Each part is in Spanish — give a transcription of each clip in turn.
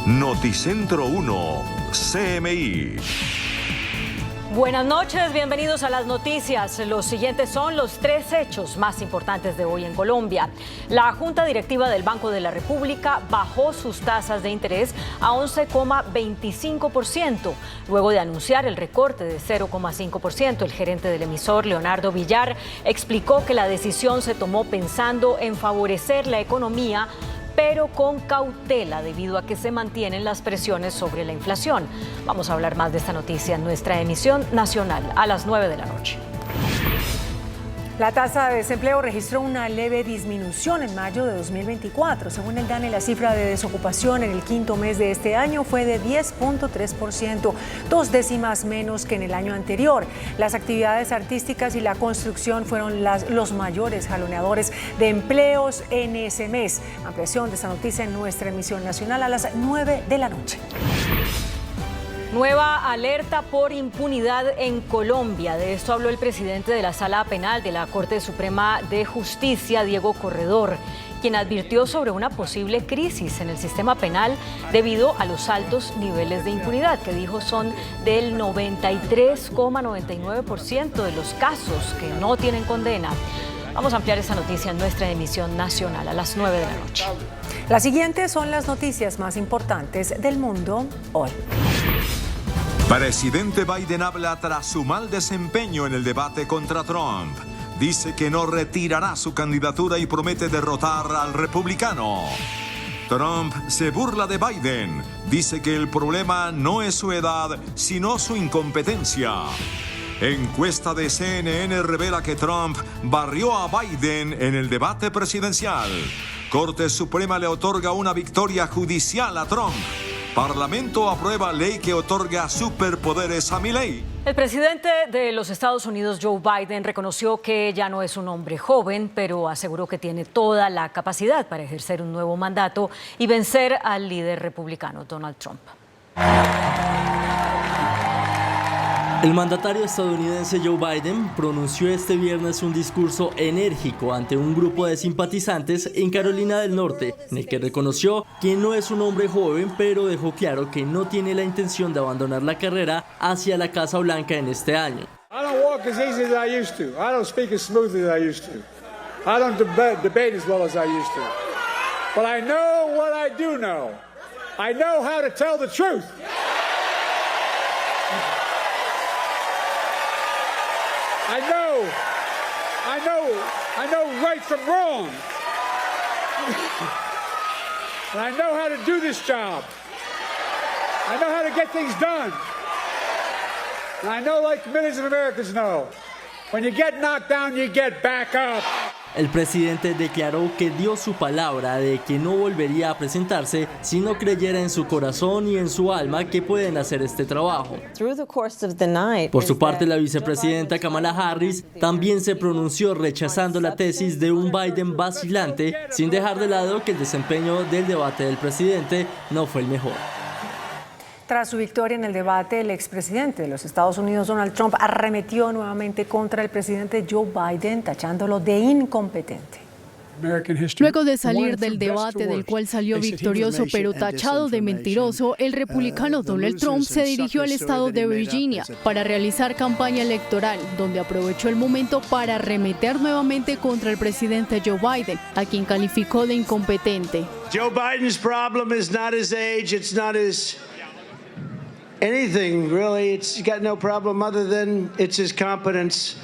Noticentro 1, CMI. Buenas noches, bienvenidos a las noticias. Los siguientes son los 3 hechos más importantes de hoy en Colombia. La Junta Directiva del Banco de la República bajó sus tasas de interés a 11,25%. Luego de anunciar el recorte de 0,5%, el gerente del emisor, Leonardo Villar, explicó que la decisión se tomó pensando en favorecer la economía, pero con cautela debido a que se mantienen las presiones sobre la inflación. Vamos a hablar más de esta noticia en nuestra emisión nacional a las 9 de la noche. La tasa de desempleo registró una leve disminución en mayo de 2024. Según el DANE, la cifra de desocupación en el quinto mes de este año fue de 10,3%, 2 décimas menos que en el año anterior. Las actividades artísticas y la construcción fueron los mayores jaloneadores de empleos en ese mes. Ampliación de esta noticia en nuestra emisión nacional a las 9 de la noche. Nueva alerta por impunidad en Colombia. De esto habló el presidente de la Sala Penal de la Corte Suprema de Justicia, Diego Corredor, quien advirtió sobre una posible crisis en el sistema penal debido a los altos niveles de impunidad, que dijo son del 93,99% de los casos que no tienen condena. Vamos a ampliar esta noticia en nuestra emisión nacional a las 9 de la noche. Las siguientes son las noticias más importantes del mundo hoy. Presidente Biden habla tras su mal desempeño en el debate contra Trump. Dice que no retirará su candidatura y promete derrotar al republicano. Trump se burla de Biden. Dice que el problema no es su edad, sino su incompetencia. Encuesta de CNN revela que Trump barrió a Biden en el debate presidencial. Corte Suprema le otorga una victoria judicial a Trump. Parlamento aprueba ley que otorga superpoderes a Milei. El presidente de los Estados Unidos, Joe Biden, reconoció que ya no es un hombre joven, pero aseguró que tiene toda la capacidad para ejercer un nuevo mandato y vencer al líder republicano, Donald Trump. El mandatario estadounidense Joe Biden pronunció este viernes un discurso enérgico ante un grupo de simpatizantes en Carolina del Norte, en el que reconoció que no es un hombre joven, pero dejó claro que no tiene la intención de abandonar la carrera hacia la Casa Blanca en este año. I don't walk as easy as I used to. I don't speak as smoothly as I used to. I don't debate as well as I used to. But I know what I do know. I know how to tell the truth. I know right from wrong. And I know how to do this job. I know how to get things done. And I know, like millions of Americans know, when you get knocked down, you get back up. El presidente declaró que dio su palabra de que no volvería a presentarse si no creyera en su corazón y en su alma que pueden hacer este trabajo. Por su parte, la vicepresidenta Kamala Harris también se pronunció rechazando la tesis de un Biden vacilante, sin dejar de lado que el desempeño del debate del presidente no fue el mejor. Tras su victoria en el debate, el expresidente de los Estados Unidos, Donald Trump, arremetió nuevamente contra el presidente Joe Biden, tachándolo de incompetente. Luego de salir del debate del cual salió victorioso pero tachado de mentiroso, el republicano Donald Trump se dirigió al estado de Virginia para realizar campaña electoral, donde aprovechó el momento para arremeter nuevamente contra el presidente Joe Biden, a quien calificó de incompetente. Joe Biden's problem is not his age, it's not his anything really. It's got no problem other than it's his competence.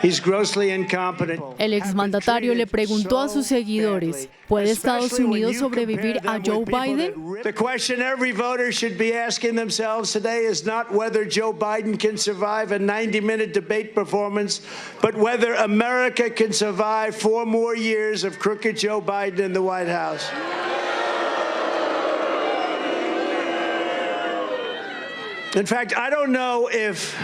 He's grossly incompetent. El exmandatario le preguntó a sus seguidores, ¿puede Estados Unidos sobrevivir a Joe Biden? The question every voter should be asking themselves today is not whether Joe Biden can survive a 90-minute debate performance, but whether America can survive 4 more years of crooked Joe Biden in the White House. In fact, I don't know if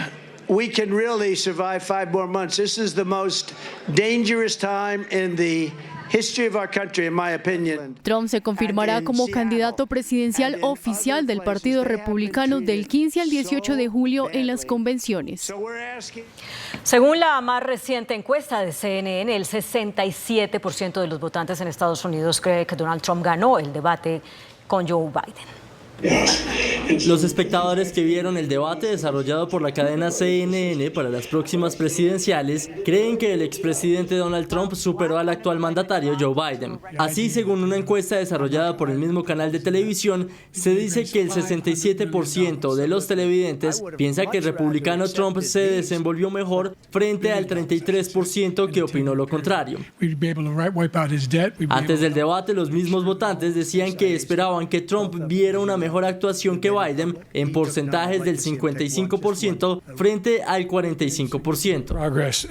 we can really survive 5 more months. This is the most dangerous time in the history of our country, in my opinion. Trump se confirmará como candidato presidencial oficial del Partido Republicano del 15 al 18 de julio en las convenciones. Según la más reciente encuesta de CNN, el 67% de los votantes en Estados Unidos cree que Donald Trump ganó el debate con Joe Biden. Los espectadores que vieron el debate desarrollado por la cadena CNN para las próximas presidenciales creen que el expresidente Donald Trump superó al actual mandatario Joe Biden. Así, según una encuesta desarrollada por el mismo canal de televisión, se dice que el 67% de los televidentes piensa que el republicano Trump se desenvolvió mejor frente al 33% que opinó lo contrario. Antes del debate, los mismos votantes decían que esperaban que Trump viera una mejor actuación que Biden en porcentajes del 55% frente al 45%.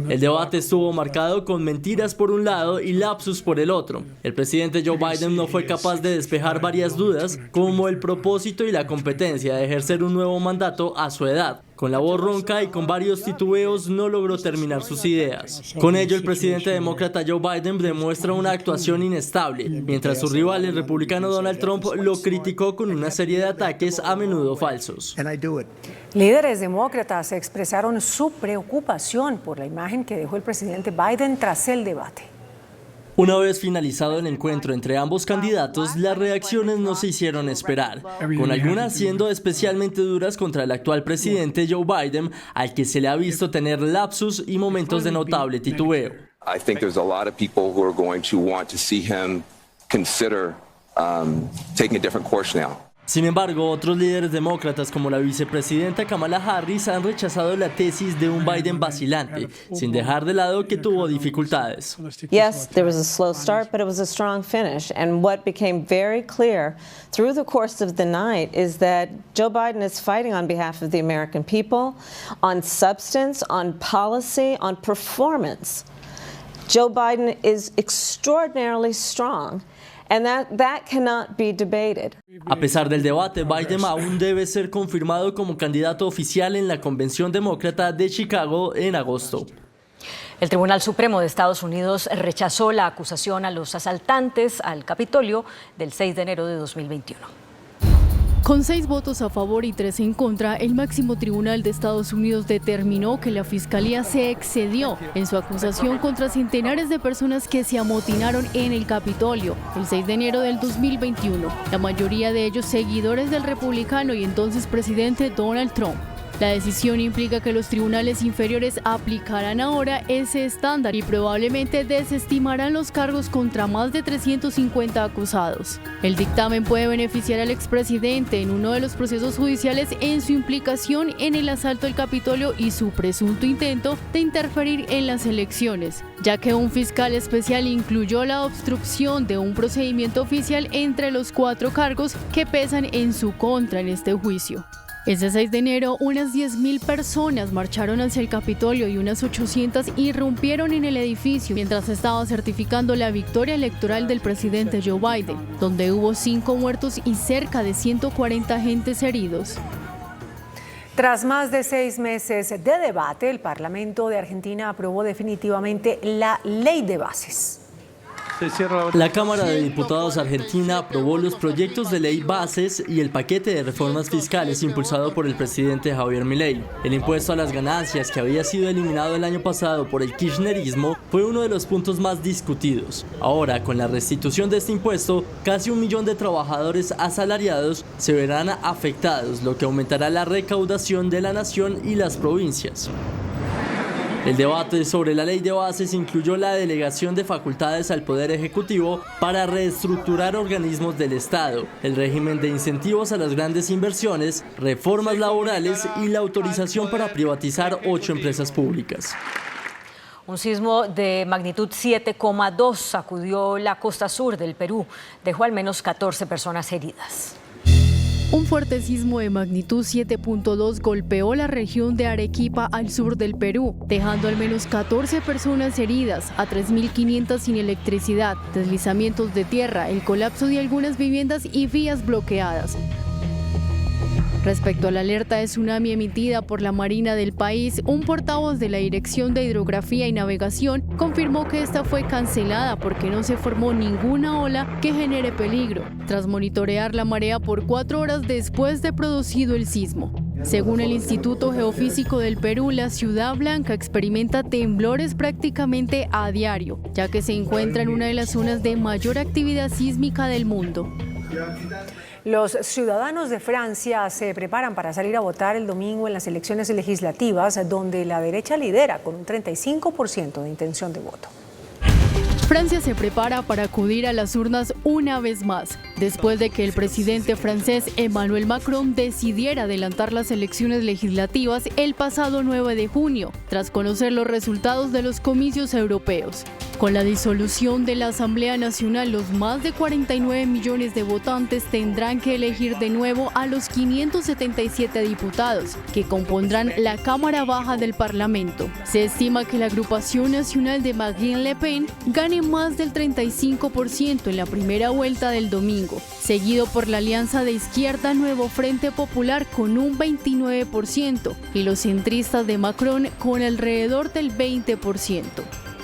El debate estuvo marcado con mentiras por un lado y lapsus por el otro. El presidente Joe Biden no fue capaz de despejar varias dudas, como el propósito y la competencia de ejercer un nuevo mandato a su edad. Con la voz ronca y con varios titubeos no logró terminar sus ideas. Con ello, el presidente demócrata Joe Biden demuestra una actuación inestable, mientras su rival, el republicano Donald Trump, lo criticó con una serie de ataques a menudo falsos. Líderes demócratas expresaron su preocupación por la imagen que dejó el presidente Biden tras el debate. Una vez finalizado el encuentro entre ambos candidatos, las reacciones no se hicieron esperar, con algunas siendo especialmente duras contra el actual presidente Joe Biden, al que se le ha visto tener lapsus y momentos de notable titubeo. I think there's a lot of people who are going to want to see him consider taking a different course now. Sin embargo, otros líderes demócratas como la vicepresidenta Kamala Harris han rechazado la tesis de un Biden vacilante, sin dejar de lado que tuvo dificultades. Yes, there was a slow start, but it was a strong finish. And what became very clear through the course of the night is that Joe Biden is fighting on behalf of the American people, on substance, on policy, on performance. Joe Biden is extraordinarily strong. And that cannot be debated. A pesar del debate, Biden aún debe ser confirmado como candidato oficial en la Convención Demócrata de Chicago en agosto. El Tribunal Supremo de Estados Unidos rechazó la acusación a los asaltantes al Capitolio del 6 de enero de 2021. Con 6 votos a favor y 3 en contra, el máximo tribunal de Estados Unidos determinó que la Fiscalía se excedió en su acusación contra centenares de personas que se amotinaron en el Capitolio el 6 de enero del 2021, la mayoría de ellos seguidores del republicano y entonces presidente Donald Trump. La decisión implica que los tribunales inferiores aplicarán ahora ese estándar y probablemente desestimarán los cargos contra más de 350 acusados. El dictamen puede beneficiar al expresidente en uno de los procesos judiciales en su implicación en el asalto al Capitolio y su presunto intento de interferir en las elecciones, ya que un fiscal especial incluyó la obstrucción de un procedimiento oficial entre los 4 cargos que pesan en su contra en este juicio. Ese 6 de enero, unas 10.000 personas marcharon hacia el Capitolio y unas 800 irrumpieron en el edificio mientras estaba certificando la victoria electoral del presidente Joe Biden, donde hubo 5 muertos y cerca de 140 agentes heridos. Tras más de 6 meses de debate, el Parlamento de Argentina aprobó definitivamente la Ley de Bases. La Cámara de Diputados argentina aprobó los proyectos de ley bases y el paquete de reformas fiscales impulsado por el presidente Javier Milei. El impuesto a las ganancias, que había sido eliminado el año pasado por el kirchnerismo, fue uno de los puntos más discutidos. Ahora, con la restitución de este impuesto, casi 1 millón de trabajadores asalariados se verán afectados, lo que aumentará la recaudación de la nación y las provincias. El debate sobre la ley de bases incluyó la delegación de facultades al Poder Ejecutivo para reestructurar organismos del Estado, el régimen de incentivos a las grandes inversiones, reformas laborales y la autorización para privatizar 8 empresas públicas. Un sismo de magnitud 7,2 sacudió la costa sur del Perú, dejó al menos 14 personas heridas. Un fuerte sismo de magnitud 7.2 golpeó la región de Arequipa al sur del Perú, dejando al menos 14 personas heridas, a 3.500 sin electricidad, deslizamientos de tierra, el colapso de algunas viviendas y vías bloqueadas. Respecto a la alerta de tsunami emitida por la Marina del país, un portavoz de la Dirección de Hidrografía y Navegación confirmó que esta fue cancelada porque no se formó ninguna ola que genere peligro, tras monitorear la marea por 4 horas después de producido el sismo. Según el Instituto Geofísico del Perú, la Ciudad Blanca experimenta temblores prácticamente a diario, ya que se encuentra en una de las zonas de mayor actividad sísmica del mundo. Los ciudadanos de Francia se preparan para salir a votar el domingo en las elecciones legislativas, donde la derecha lidera con un 35% de intención de voto. Francia se prepara para acudir a las urnas una vez más, después de que el presidente francés Emmanuel Macron decidiera adelantar las elecciones legislativas el pasado 9 de junio, tras conocer los resultados de los comicios europeos. Con la disolución de la Asamblea Nacional, los más de 49 millones de votantes tendrán que elegir de nuevo a los 577 diputados, que compondrán la Cámara Baja del Parlamento. Se estima que la agrupación nacional de Marine Le Pen gane más del 35% en la primera vuelta del domingo, seguido por la alianza de izquierda Nuevo Frente Popular con un 29% y los centristas de Macron con alrededor del 20%.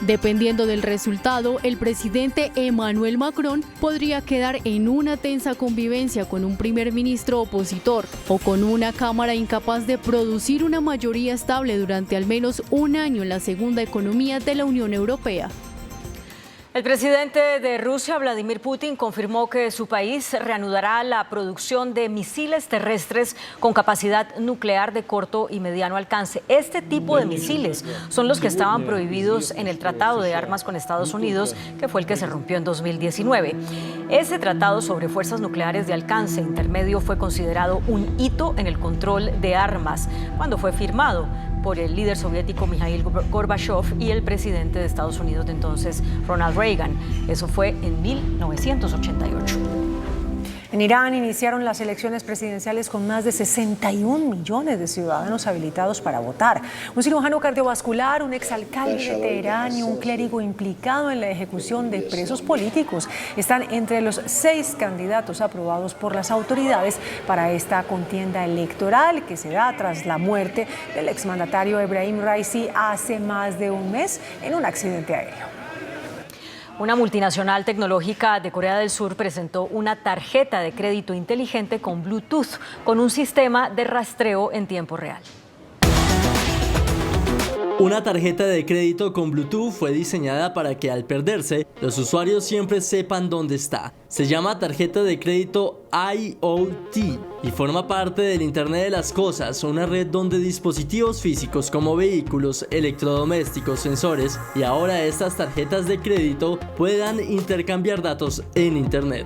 Dependiendo del resultado, el presidente Emmanuel Macron podría quedar en una tensa convivencia con un primer ministro opositor o con una Cámara incapaz de producir una mayoría estable durante al menos un año en la segunda economía de la Unión Europea. El presidente de Rusia, Vladimir Putin, confirmó que su país reanudará la producción de misiles terrestres con capacidad nuclear de corto y mediano alcance. Este tipo de misiles son los que estaban prohibidos en el Tratado de Armas con Estados Unidos, que fue el que se rompió en 2019. Ese tratado sobre fuerzas nucleares de alcance intermedio fue considerado un hito en el control de armas cuando fue firmado por el líder soviético Mikhail Gorbachev y el presidente de Estados Unidos de entonces, Ronald Reagan. Eso fue en 1988. En Irán iniciaron las elecciones presidenciales con más de 61 millones de ciudadanos habilitados para votar. Un cirujano cardiovascular, un exalcalde de Teherán y un clérigo implicado en la ejecución de presos políticos están entre los 6 candidatos aprobados por las autoridades para esta contienda electoral que se da tras la muerte del exmandatario Ebrahim Raisi hace más de un mes en un accidente aéreo. Una multinacional tecnológica de Corea del Sur presentó una tarjeta de crédito inteligente con Bluetooth, con un sistema de rastreo en tiempo real. Una tarjeta de crédito con Bluetooth fue diseñada para que al perderse, los usuarios siempre sepan dónde está. Se llama tarjeta de crédito IoT y forma parte del Internet de las Cosas, una red donde dispositivos físicos como vehículos, electrodomésticos, sensores y ahora estas tarjetas de crédito puedan intercambiar datos en Internet.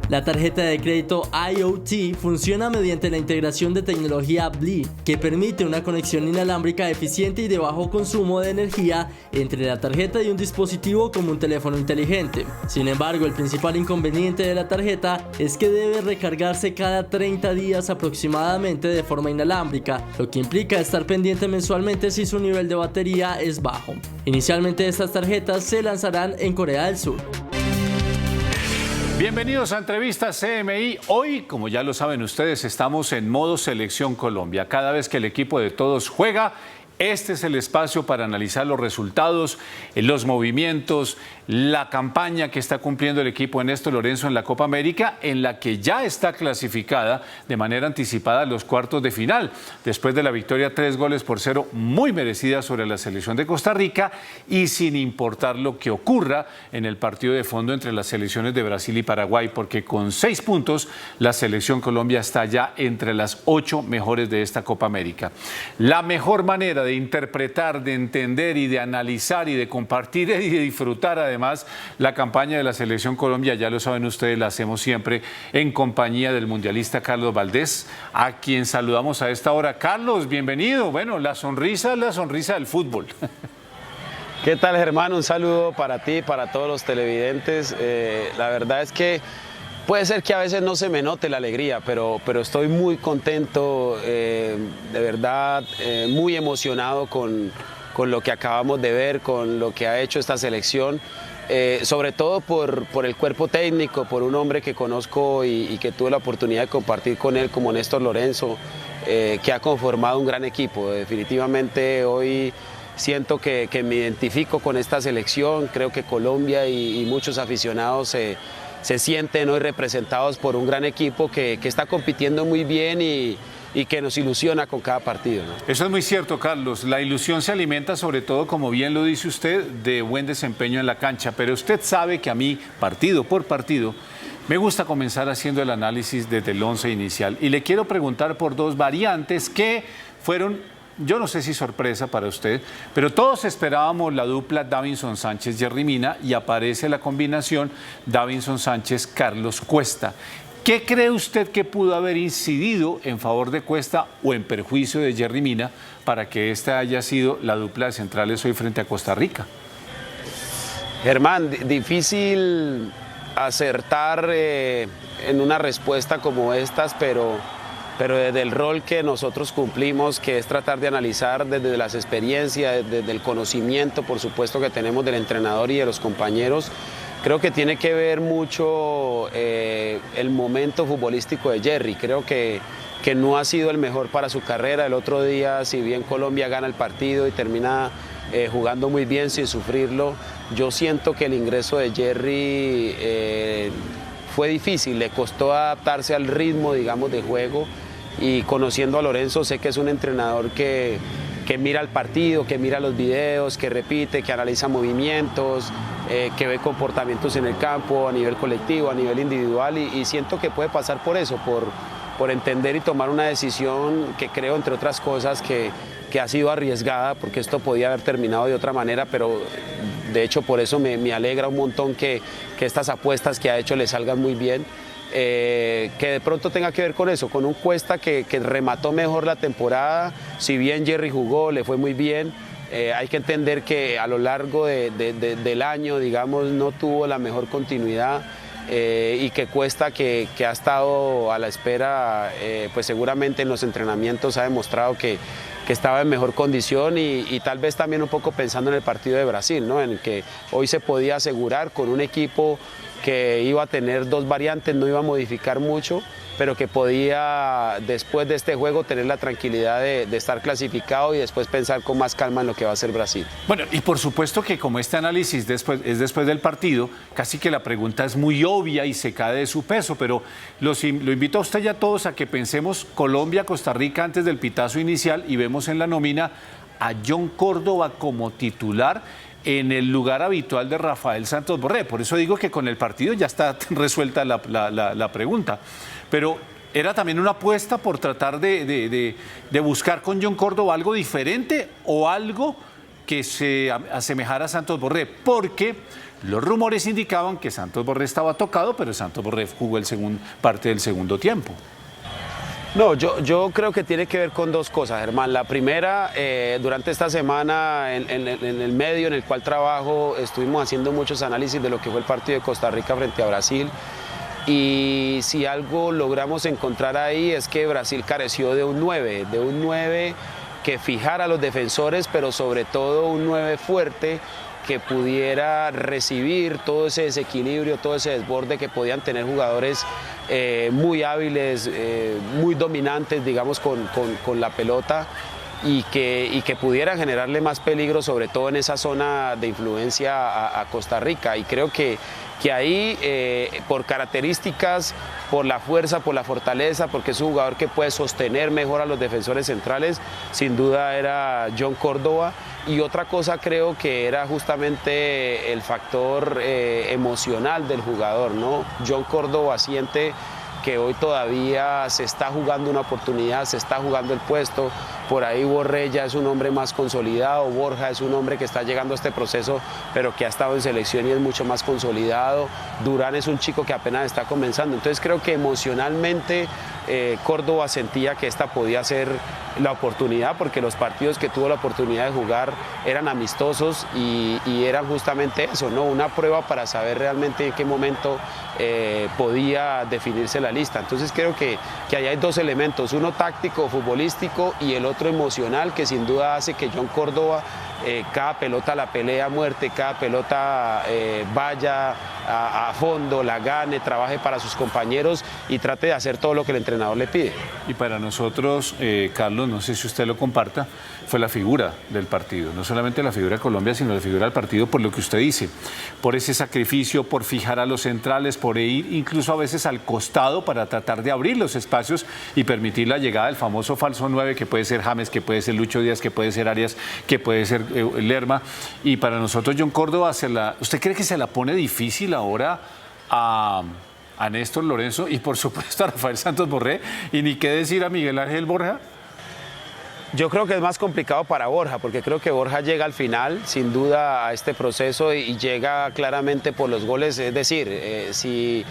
La tarjeta de crédito IoT funciona mediante la integración de tecnología BLE, que permite una conexión inalámbrica eficiente y de bajo consumo de energía entre la tarjeta y un dispositivo como un teléfono inteligente. Sin embargo, el principal inconveniente de la tarjeta es que debe recargarse cada 30 días aproximadamente de forma inalámbrica, lo que implica estar pendiente mensualmente si su nivel de batería es bajo. Inicialmente estas tarjetas se lanzarán en Corea del Sur. Bienvenidos a Entrevistas CMI. Hoy, como ya lo saben ustedes, estamos en modo Selección Colombia. Cada vez que el equipo de todos juega, este es el espacio para analizar los resultados, los movimientos, la campaña que está cumpliendo el equipo Ernesto Lorenzo en la Copa América, en la que ya está clasificada de manera anticipada a los cuartos de final, después de la victoria 3-0 muy merecida sobre la selección de Costa Rica y sin importar lo que ocurra en el partido de fondo entre las selecciones de Brasil y Paraguay, porque con 6 puntos la selección Colombia está ya entre las 8 mejores de esta Copa América. La mejor manera de interpretar, de entender y de analizar y de compartir y de disfrutar además la campaña de la Selección Colombia, ya lo saben ustedes, la hacemos siempre en compañía del mundialista Carlos Valdés, a quien saludamos a esta hora. Carlos, bienvenido. Bueno, la sonrisa es la sonrisa del fútbol. ¿Qué tal, Germán? Un saludo para ti, para todos los televidentes. La verdad es que puede ser que a veces no se me note la alegría, pero estoy muy contento, de verdad, muy emocionado con lo que acabamos de ver, con lo que ha hecho esta selección, sobre todo por el cuerpo técnico, por un hombre que conozco y que tuve la oportunidad de compartir con él como Néstor Lorenzo, que ha conformado un gran equipo. Definitivamente hoy siento que me identifico con esta selección, creo que Colombia y muchos aficionados se sienten hoy representados por un gran equipo que está compitiendo muy bien y que nos ilusiona con cada partido, ¿no? Eso es muy cierto, Carlos. La ilusión se alimenta sobre todo, como bien lo dice usted, de buen desempeño en la cancha. Pero usted sabe que a mí, partido por partido, Me gusta comenzar haciendo el análisis desde el 11 inicial y le quiero preguntar por dos variantes que fueron, yo no sé si sorpresa para usted, pero todos esperábamos la dupla Davinson Sánchez-Yerry Mina y aparece la combinación Davinson Sánchez-Carlos Cuesta. ¿Qué cree usted que pudo haber incidido en favor de Cuesta o en perjuicio de Yerry Mina para que esta haya sido la dupla de centrales hoy frente a Costa Rica? Germán, difícil acertar en una respuesta como estas, pero desde el rol que nosotros cumplimos, que es tratar de analizar desde las experiencias, desde el conocimiento, por supuesto, que tenemos del entrenador y de los compañeros, creo que tiene que ver mucho el momento futbolístico de Yerry. Creo que no ha sido el mejor para su carrera. El otro día, si bien Colombia gana el partido y termina jugando muy bien sin sufrirlo, yo siento que el ingreso de Yerry fue difícil, le costó adaptarse al ritmo, digamos, de juego, y conociendo a Lorenzo sé que es un entrenador que mira el partido, que mira los videos, que repite, que analiza movimientos, que ve comportamientos en el campo a nivel colectivo, a nivel individual, y siento que puede pasar por eso, por entender y tomar una decisión que creo, entre otras cosas, que ha sido arriesgada, porque esto podía haber terminado de otra manera, pero de hecho por eso me alegra un montón que estas apuestas que ha hecho le salgan muy bien, que de pronto tenga que ver con eso, con un Cuesta que remató mejor la temporada. Si bien Yerry jugó, le fue muy bien, hay que entender que a lo largo del año, digamos, no tuvo la mejor continuidad. Y que Cuesta, que ha estado a la espera, pues seguramente en los entrenamientos ha demostrado que estaba en mejor condición, y tal vez también un poco pensando en el partido de Brasil, ¿no? En el que hoy se podía asegurar con un equipo que iba a tener dos variantes, no iba a modificar mucho, pero que podía, después de este juego, tener la tranquilidad de estar clasificado y después pensar con más calma en lo que va a ser Brasil. Bueno, y por supuesto que como este análisis es después del partido, casi que la pregunta es muy obvia y se cae de su peso, pero lo invito a usted y a todos a que pensemos Colombia-Costa Rica antes del pitazo inicial y vemos en la nómina a John Córdoba como titular en el lugar habitual de Rafael Santos Borré. Por eso digo que con el partido ya está resuelta la pregunta. Pero era también una apuesta por tratar de buscar con John Córdoba algo diferente o algo que se asemejara a Santos Borré, porque los rumores indicaban que Santos Borré estaba tocado, pero Santos Borré jugó parte del segundo tiempo. No, yo creo que tiene que ver con dos cosas, Germán. La primera, durante esta semana, en el medio en el cual trabajo, estuvimos haciendo muchos análisis de lo que fue el partido de Costa Rica frente a Brasil. Y si algo logramos encontrar ahí es que Brasil careció de un 9 que fijara a los defensores, pero sobre todo un 9 fuerte que pudiera recibir todo ese desequilibrio, todo ese desborde que podían tener jugadores muy hábiles, muy dominantes, digamos, con la pelota, y que pudiera generarle más peligro, sobre todo en esa zona de influencia a Costa Rica. Y creo que ahí, por características, por la fuerza, por la fortaleza, porque es un jugador que puede sostener mejor a los defensores centrales, sin duda era John Córdoba. Y otra cosa creo que era justamente el factor emocional del jugador, ¿no? John Córdoba siente que hoy todavía se está jugando una oportunidad, se está jugando el puesto. Por ahí Borré ya es un hombre más consolidado, Borja es un hombre que está llegando a este proceso, pero que ha estado en selección y es mucho más consolidado. Durán es un chico que apenas está comenzando. Entonces creo que emocionalmente Córdoba sentía que esta podía ser la oportunidad, porque los partidos que tuvo la oportunidad de jugar eran amistosos y eran justamente eso, ¿no? Una prueba para saber realmente en qué momento podía definirse la lista. Entonces creo que ahí hay dos elementos, uno táctico, futbolístico, y el otro emocional, que sin duda hace que John Córdoba cada pelota la pelea a muerte, cada pelota vaya a fondo, la gane, trabaje para sus compañeros y trate de hacer todo lo que el entrenador le pide. Y para nosotros, Carlos, no sé si usted lo comparta, fue la figura del partido, no solamente la figura de Colombia, sino la figura del partido por lo que usted dice, por ese sacrificio, por fijar a los centrales, por ir incluso a veces al costado para tratar de abrir los espacios y permitir la llegada del famoso falso 9, que puede ser James, que puede ser Lucho Díaz, que puede ser Arias, que puede ser Lerma. Y para nosotros John Córdoba, ¿usted cree que se la pone difícil ahora a a Néstor Lorenzo y por supuesto a Rafael Santos Borré, y ni qué decir a Miguel Ángel Borja. Yo creo que es más complicado para Borja, porque creo que Borja llega al final, sin duda, a este proceso y llega claramente por los goles. Es decir, si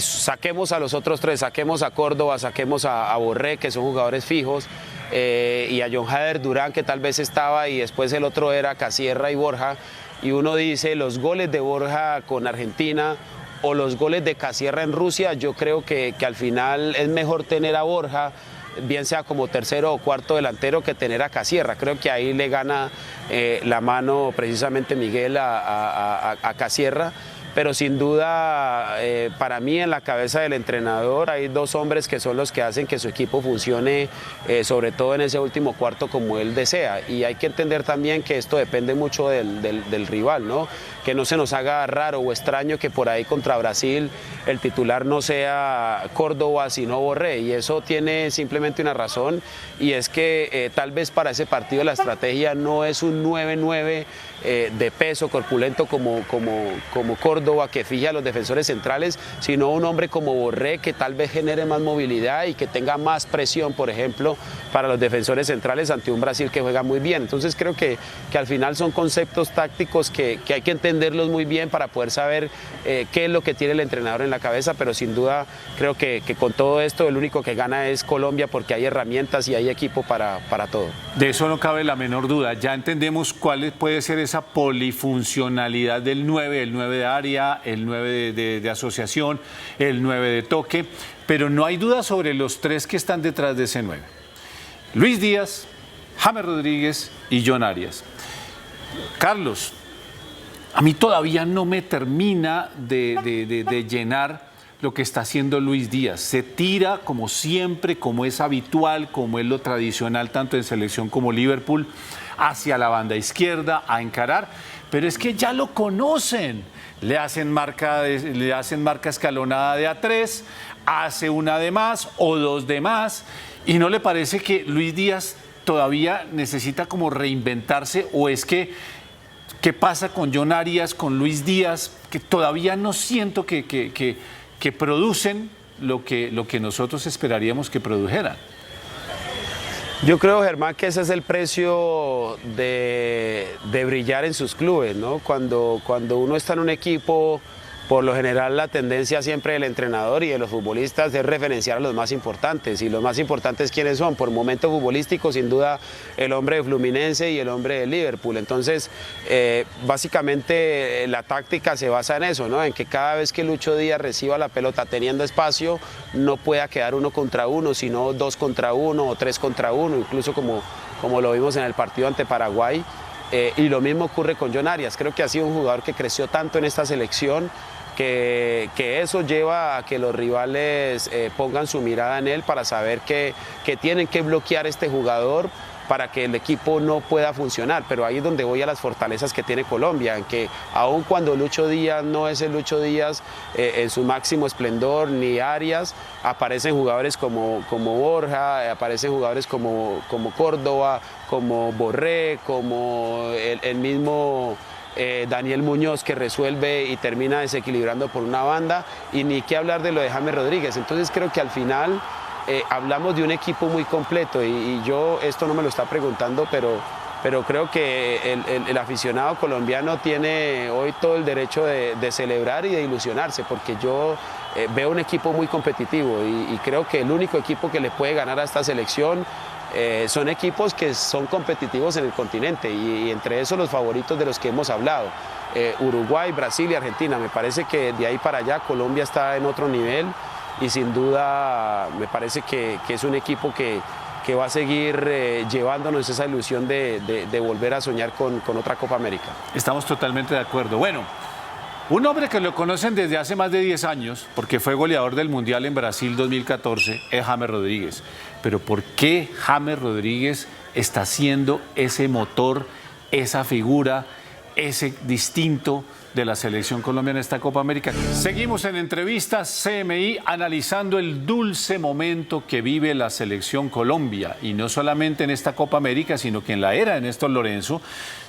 saquemos a los otros tres, saquemos a Córdoba, saquemos a Borré, que son jugadores fijos, y a John Jader Durán, que tal vez estaba, y después el otro era Casierra y Borja, y uno dice los goles de Borja con Argentina o los goles de Casierra en Rusia, yo creo que al final es mejor tener a Borja, bien sea como tercero o cuarto delantero, que tener a Casierra. Creo que ahí le gana la mano precisamente Miguel a Casierra. Pero sin duda, para mí en la cabeza del entrenador hay dos hombres que son los que hacen que su equipo funcione, sobre todo en ese último cuarto como él desea. Y hay que entender también que esto depende mucho del rival, ¿no? Que no se nos haga raro o extraño que por ahí contra Brasil el titular no sea Córdoba sino Borré, y eso tiene simplemente una razón, y es que tal vez para ese partido la estrategia no es un 9-9 de peso corpulento como Córdoba, que fija a los defensores centrales, sino un hombre como Borré que tal vez genere más movilidad y que tenga más presión, por ejemplo, para los defensores centrales ante un Brasil que juega muy bien. Entonces creo que al final son conceptos tácticos que hay que entenderlos muy bien para poder saber qué es lo que tiene el entrenador en la cabeza, pero sin duda creo que con todo esto el único que gana es Colombia, porque hay herramientas y hay equipo para todo. De eso no cabe la menor duda. Ya entendemos cuál puede ser esa polifuncionalidad del 9, el 9 de área, el 9 de asociación, el 9 de toque, pero no hay duda sobre los tres que están detrás de ese 9. Luis Díaz, James Rodríguez y John Arias. Carlos, a mí todavía no me termina de llenar lo que está haciendo Luis Díaz. Se tira como siempre, como es habitual, como es lo tradicional, tanto en selección como Liverpool, hacia la banda izquierda a encarar, pero es que ya lo conocen. Le hacen marca escalonada de a3, hace una de más o dos de más, y ¿no le parece que Luis Díaz todavía necesita como reinventarse, o es que qué pasa con John Arias, con Luis Díaz, que todavía no siento que producen lo que nosotros esperaríamos que produjeran? Yo creo, Germán, que ese es el precio de brillar en sus clubes, ¿no? Cuando uno está en un equipo, por lo general la tendencia siempre del entrenador y de los futbolistas es referenciar a los más importantes. Y los más importantes, ¿quiénes son? Por momento futbolístico, sin duda, el hombre de Fluminense y el hombre de Liverpool. Entonces, básicamente la táctica se basa en eso, ¿no? En que cada vez que Lucho Díaz reciba la pelota teniendo espacio, no pueda quedar 1 contra 1, sino 2 contra 1 o 3 contra 1, incluso como lo vimos en el partido ante Paraguay. Y lo mismo ocurre con John Arias. Creo que ha sido un jugador que creció tanto en esta selección que eso lleva a que los rivales pongan su mirada en él para saber que tienen que bloquear a este jugador para que el equipo no pueda funcionar. Pero ahí es donde voy a las fortalezas que tiene Colombia, en que aun cuando Lucho Díaz no es el Lucho Díaz en su máximo esplendor, ni Arias, aparecen jugadores como Borja, aparecen jugadores como Córdoba, como Borré, como el mismo Daniel Muñoz, que resuelve y termina desequilibrando por una banda, y ni qué hablar de lo de James Rodríguez. Entonces creo que al final hablamos de un equipo muy completo, y yo esto no me lo está preguntando, pero creo que el aficionado colombiano tiene hoy todo el derecho de celebrar y de ilusionarse, porque yo veo un equipo muy competitivo, y creo que el único equipo que le puede ganar a esta selección son equipos que son competitivos en el continente, y entre esos los favoritos de los que hemos hablado, Uruguay, Brasil y Argentina. Me parece que de ahí para allá Colombia está en otro nivel, y sin duda me parece que es un equipo que va a seguir llevándonos esa ilusión de volver a soñar con otra Copa América. Estamos totalmente de acuerdo. Bueno, un hombre que lo conocen desde hace más de 10 años, porque fue goleador del Mundial en Brasil 2014, es James Rodríguez. Pero ¿por qué James Rodríguez está siendo ese motor, esa figura, ese distinto de la selección colombiana en esta Copa América. Seguimos en entrevistas CMI analizando el dulce momento que vive la selección Colombia, y no solamente en esta Copa América, sino que en la era de Néstor Lorenzo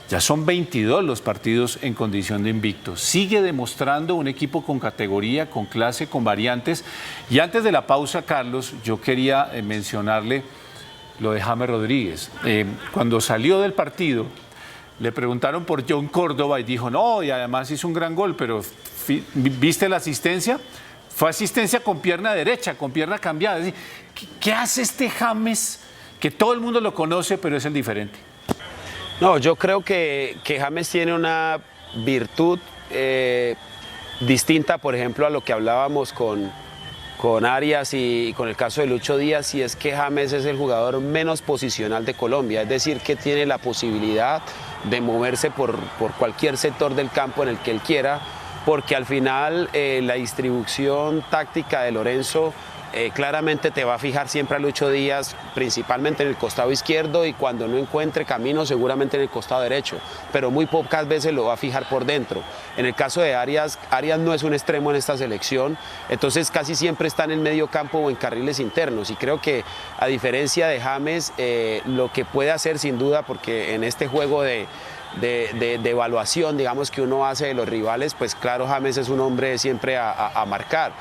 ya son 22 los partidos en condición de invicto. Sigue demostrando un equipo con categoría, con clase, con variantes. Y antes de la pausa, Carlos, yo quería mencionarle lo de James Rodríguez. Cuando salió del partido, le preguntaron por John Córdoba y dijo, no, y además hizo un gran gol, pero ¿viste la asistencia? Fue asistencia con pierna derecha, con pierna cambiada. Es decir, ¿qué hace este James que todo el mundo lo conoce, pero es el diferente? No, yo creo que James tiene una virtud distinta, por ejemplo, a lo que hablábamos con Arias y con el caso de Lucho Díaz, y es que James es el jugador menos posicional de Colombia, es decir, que tiene la posibilidad de moverse por cualquier sector del campo en el que él quiera, porque al final la distribución táctica de Lorenzo claramente te va a fijar siempre a Lucho Díaz, principalmente en el costado izquierdo, y cuando no encuentre camino seguramente en el costado derecho, pero muy pocas veces lo va a fijar por dentro. En el caso de Arias no es un extremo en esta selección, entonces casi siempre está en el medio campo o en carriles internos, y creo que a diferencia de James, lo que puede hacer sin duda, porque en este juego de evaluación, digamos, que uno hace de los rivales, pues claro, James es un hombre siempre a marcar,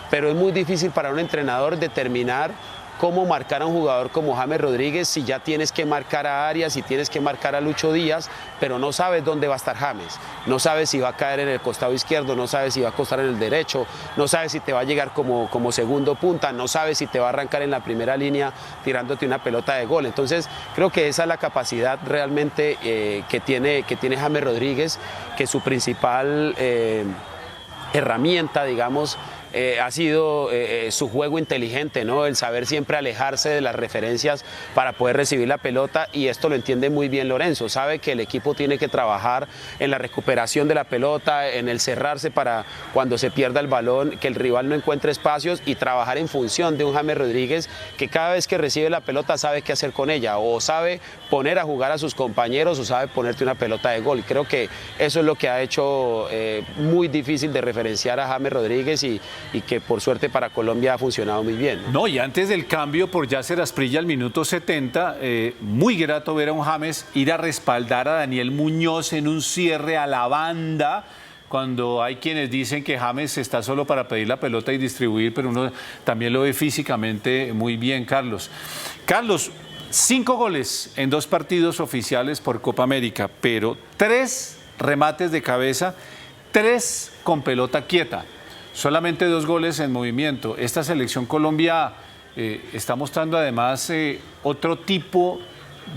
pero es muy difícil para un entrenador determinar cómo marcar a un jugador como James Rodríguez si ya tienes que marcar a Arias, si tienes que marcar a Lucho Díaz, pero no sabes dónde va a estar James, no sabes si va a caer en el costado izquierdo, no sabes si va a acostar en el derecho, no sabes si te va a llegar como segundo punta, no sabes si te va a arrancar en la primera línea tirándote una pelota de gol. Entonces creo que esa es la capacidad realmente que tiene James Rodríguez, que su principal herramienta, digamos, ha sido su juego inteligente, ¿no? El saber siempre alejarse de las referencias para poder recibir la pelota, y esto lo entiende muy bien Lorenzo. Sabe que el equipo tiene que trabajar en la recuperación de la pelota, en el cerrarse para cuando se pierda el balón, que el rival no encuentre espacios, y trabajar en función de un James Rodríguez que cada vez que recibe la pelota sabe qué hacer con ella, o sabe poner a jugar a sus compañeros, o sabe ponerte una pelota de gol. Y creo que eso es lo que ha hecho muy difícil de referenciar a James Rodríguez, y que por suerte para Colombia ha funcionado muy bien. No, y antes del cambio por Yasser Asprilla al minuto 70, muy grato ver a un James ir a respaldar a Daniel Muñoz en un cierre a la banda, cuando hay quienes dicen que James está solo para pedir la pelota y distribuir, pero uno también lo ve físicamente muy bien, Carlos. Carlos, 5 goles en 2 partidos oficiales por Copa América, pero 3 remates de cabeza, 3 con pelota quieta. Solamente 2 goles en movimiento. Esta selección Colombia está mostrando además otro tipo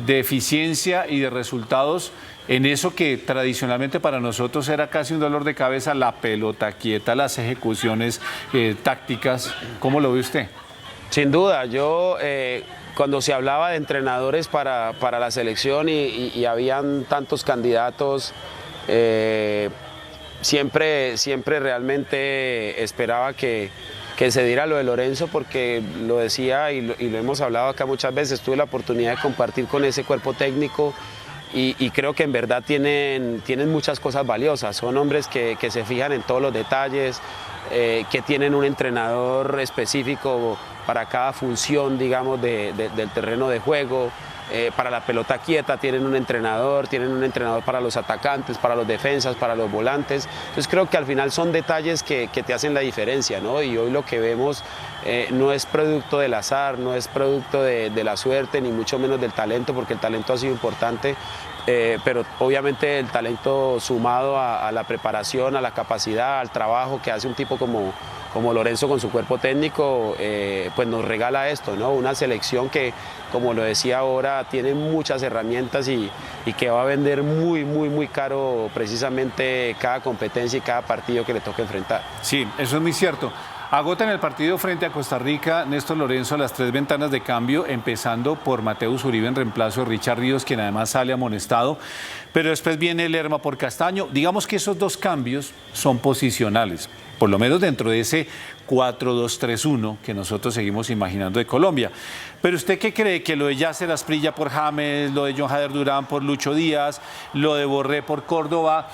de eficiencia y de resultados en eso que tradicionalmente para nosotros era casi un dolor de cabeza, la pelota quieta, las ejecuciones tácticas. ¿Cómo lo ve usted? Sin duda, yo cuando se hablaba de entrenadores para la selección y habían tantos candidatos, siempre realmente esperaba que se diera lo de Lorenzo, porque lo decía y lo hemos hablado acá muchas veces. Tuve la oportunidad de compartir con ese cuerpo técnico y creo que en verdad tienen muchas cosas valiosas. Son hombres que se fijan en todos los detalles, que tienen un entrenador específico para cada función, digamos, del terreno de juego. Para la pelota quieta tienen un entrenador para los atacantes, para los defensas, para los volantes. Entonces creo que al final son detalles que te hacen la diferencia, ¿no? Y hoy lo que vemos no es producto del azar, no es producto de la suerte, ni mucho menos del talento, porque el talento ha sido importante, pero obviamente el talento sumado a la preparación, a la capacidad, al trabajo que hace un tipo como Lorenzo con su cuerpo técnico, pues nos regala esto, ¿no? Una selección que, como lo decía ahora, tiene muchas herramientas y que va a vender muy caro precisamente cada competencia y cada partido que le toque enfrentar. Sí, eso es muy cierto. Agota en el partido frente a Costa Rica Néstor Lorenzo las 3 ventanas de cambio, empezando por Mateus Uribe en reemplazo de Richard Ríos, quien además sale amonestado, pero después viene Lerma por Castaño. Digamos que esos 2 cambios son posicionales, por lo menos dentro de ese 4-2-3-1 que nosotros seguimos imaginando de Colombia. Pero ¿usted qué cree? Que lo de Yasser Asprilla por James, lo de John Jader Durán por Lucho Díaz, lo de Borré por Córdoba,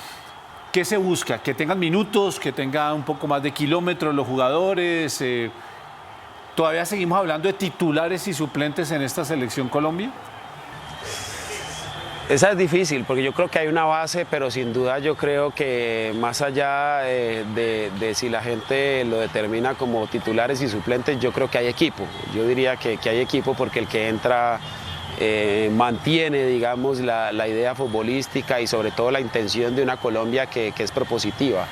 ¿Qué se busca? ¿Que tengan minutos, que tengan un poco más de kilómetros los jugadores? ¿Todavía seguimos hablando de titulares y suplentes en esta selección Colombia? Esa es difícil porque yo creo que hay una base, pero sin duda yo creo que más allá de si la gente lo determina como titulares y suplentes, yo creo que hay equipo. Yo diría que hay equipo porque el que entra mantiene, digamos, la idea futbolística y sobre todo la intención de una Colombia que es propositiva.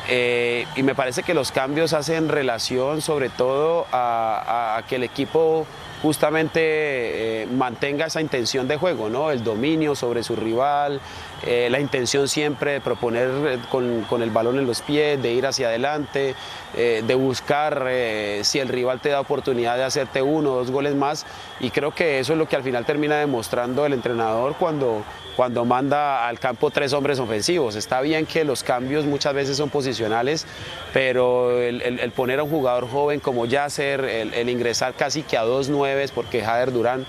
Y me parece que los cambios hacen relación sobre todo a que el equipo justamente mantenga esa intención de juego, ¿no? El dominio sobre su rival, la intención siempre de proponer con el balón en los pies, de ir hacia adelante, de buscar si el rival te da oportunidad de hacerte 1 o 2 goles más, y creo que eso es lo que al final termina demostrando el entrenador cuando manda al campo 3 hombres ofensivos. Está bien que los cambios muchas veces son posicionales, pero el poner a un jugador joven como Yasser, el ingresar casi que a 2 nueves, porque Jader Durán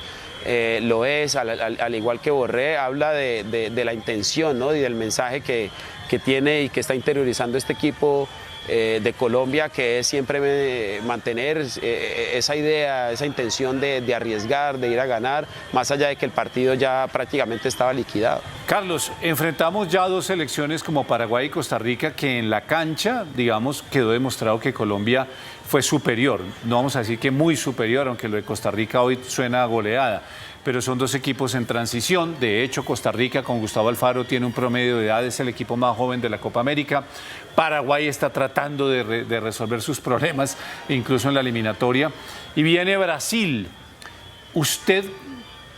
lo es, al igual que Borré, habla de la intención, ¿no? Y del mensaje que tiene y que está interiorizando este equipo de Colombia, que es siempre mantener esa idea, esa intención de arriesgar, de ir a ganar, más allá de que el partido ya prácticamente estaba liquidado. Carlos, enfrentamos ya 2 selecciones como Paraguay y Costa Rica que en la cancha, digamos, quedó demostrado que Colombia fue superior. No vamos a decir que muy superior, aunque lo de Costa Rica hoy suena a goleada. Pero son 2 equipos en transición. De hecho, Costa Rica con Gustavo Alfaro tiene un promedio de edad, es el equipo más joven de la Copa América. Paraguay está tratando de resolver sus problemas, incluso en la eliminatoria. Y viene Brasil. ¿Usted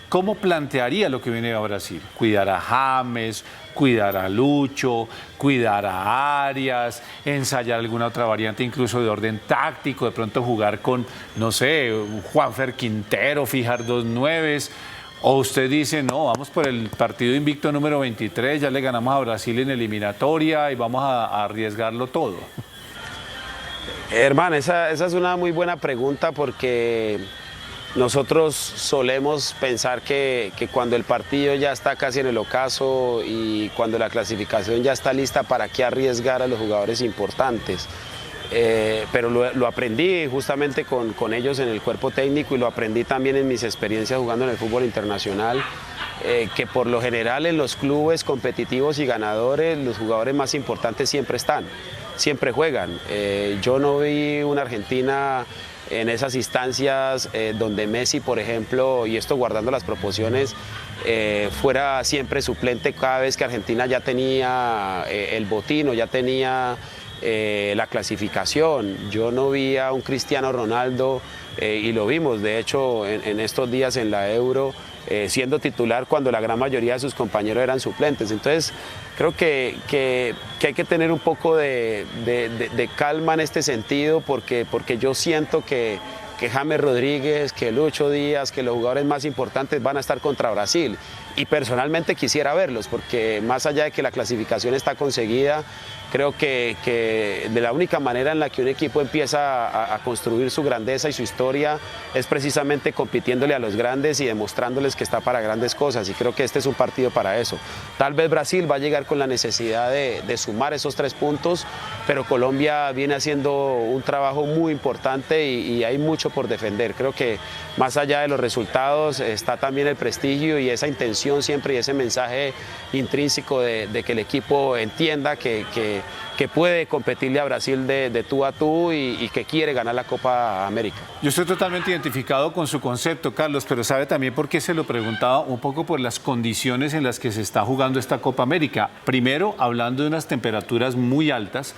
cómo plantearía lo que viene a Brasil? ¿Cuidar a James, cuidar a Lucho, cuidar a Arias, ensayar alguna otra variante incluso de orden táctico, de pronto jugar con, no sé, Juanfer Quintero, fijar 2 nueves? ¿O usted dice, no, vamos por el partido invicto número 23, ya le ganamos a Brasil en eliminatoria y vamos a arriesgarlo todo? Hermano, esa es una muy buena pregunta porque nosotros solemos pensar que cuando el partido ya está casi en el ocaso y cuando la clasificación ya está lista, ¿para qué arriesgar a los jugadores importantes? Pero lo aprendí justamente con ellos en el cuerpo técnico y lo aprendí también en mis experiencias jugando en el fútbol internacional, que por lo general en los clubes competitivos y ganadores los jugadores más importantes siempre están, siempre juegan. Yo no vi una Argentina en esas instancias donde Messi, por ejemplo, y esto guardando las proporciones, fuera siempre suplente cada vez que Argentina ya tenía el botín o ya tenía la clasificación. Yo no vi a un Cristiano Ronaldo, y lo vimos, de hecho, en estos días en la Euro, siendo titular cuando la gran mayoría de sus compañeros eran suplentes. Entonces, creo que hay que tener un poco de calma en este sentido, porque yo siento que James Rodríguez, que Lucho Díaz, que los jugadores más importantes van a estar contra Brasil. Y personalmente quisiera verlos, porque más allá de que la clasificación está conseguida, creo que de la única manera en la que un equipo empieza a construir su grandeza y su historia es precisamente compitiéndole a los grandes y demostrándoles que está para grandes cosas, y creo que este es un partido para eso. Tal vez Brasil va a llegar con la necesidad de sumar esos 3 puntos, pero Colombia viene haciendo un trabajo muy importante y hay mucho por defender. Creo que más allá de los resultados está también el prestigio y esa intención siempre y ese mensaje intrínseco de que el equipo entienda que puede competirle a Brasil de tú a tú y que quiere ganar la Copa América. Yo estoy totalmente identificado con su concepto, Carlos, pero sabe también por qué se lo preguntaba, un poco por las condiciones en las que se está jugando esta Copa América. Primero, hablando de unas temperaturas muy altas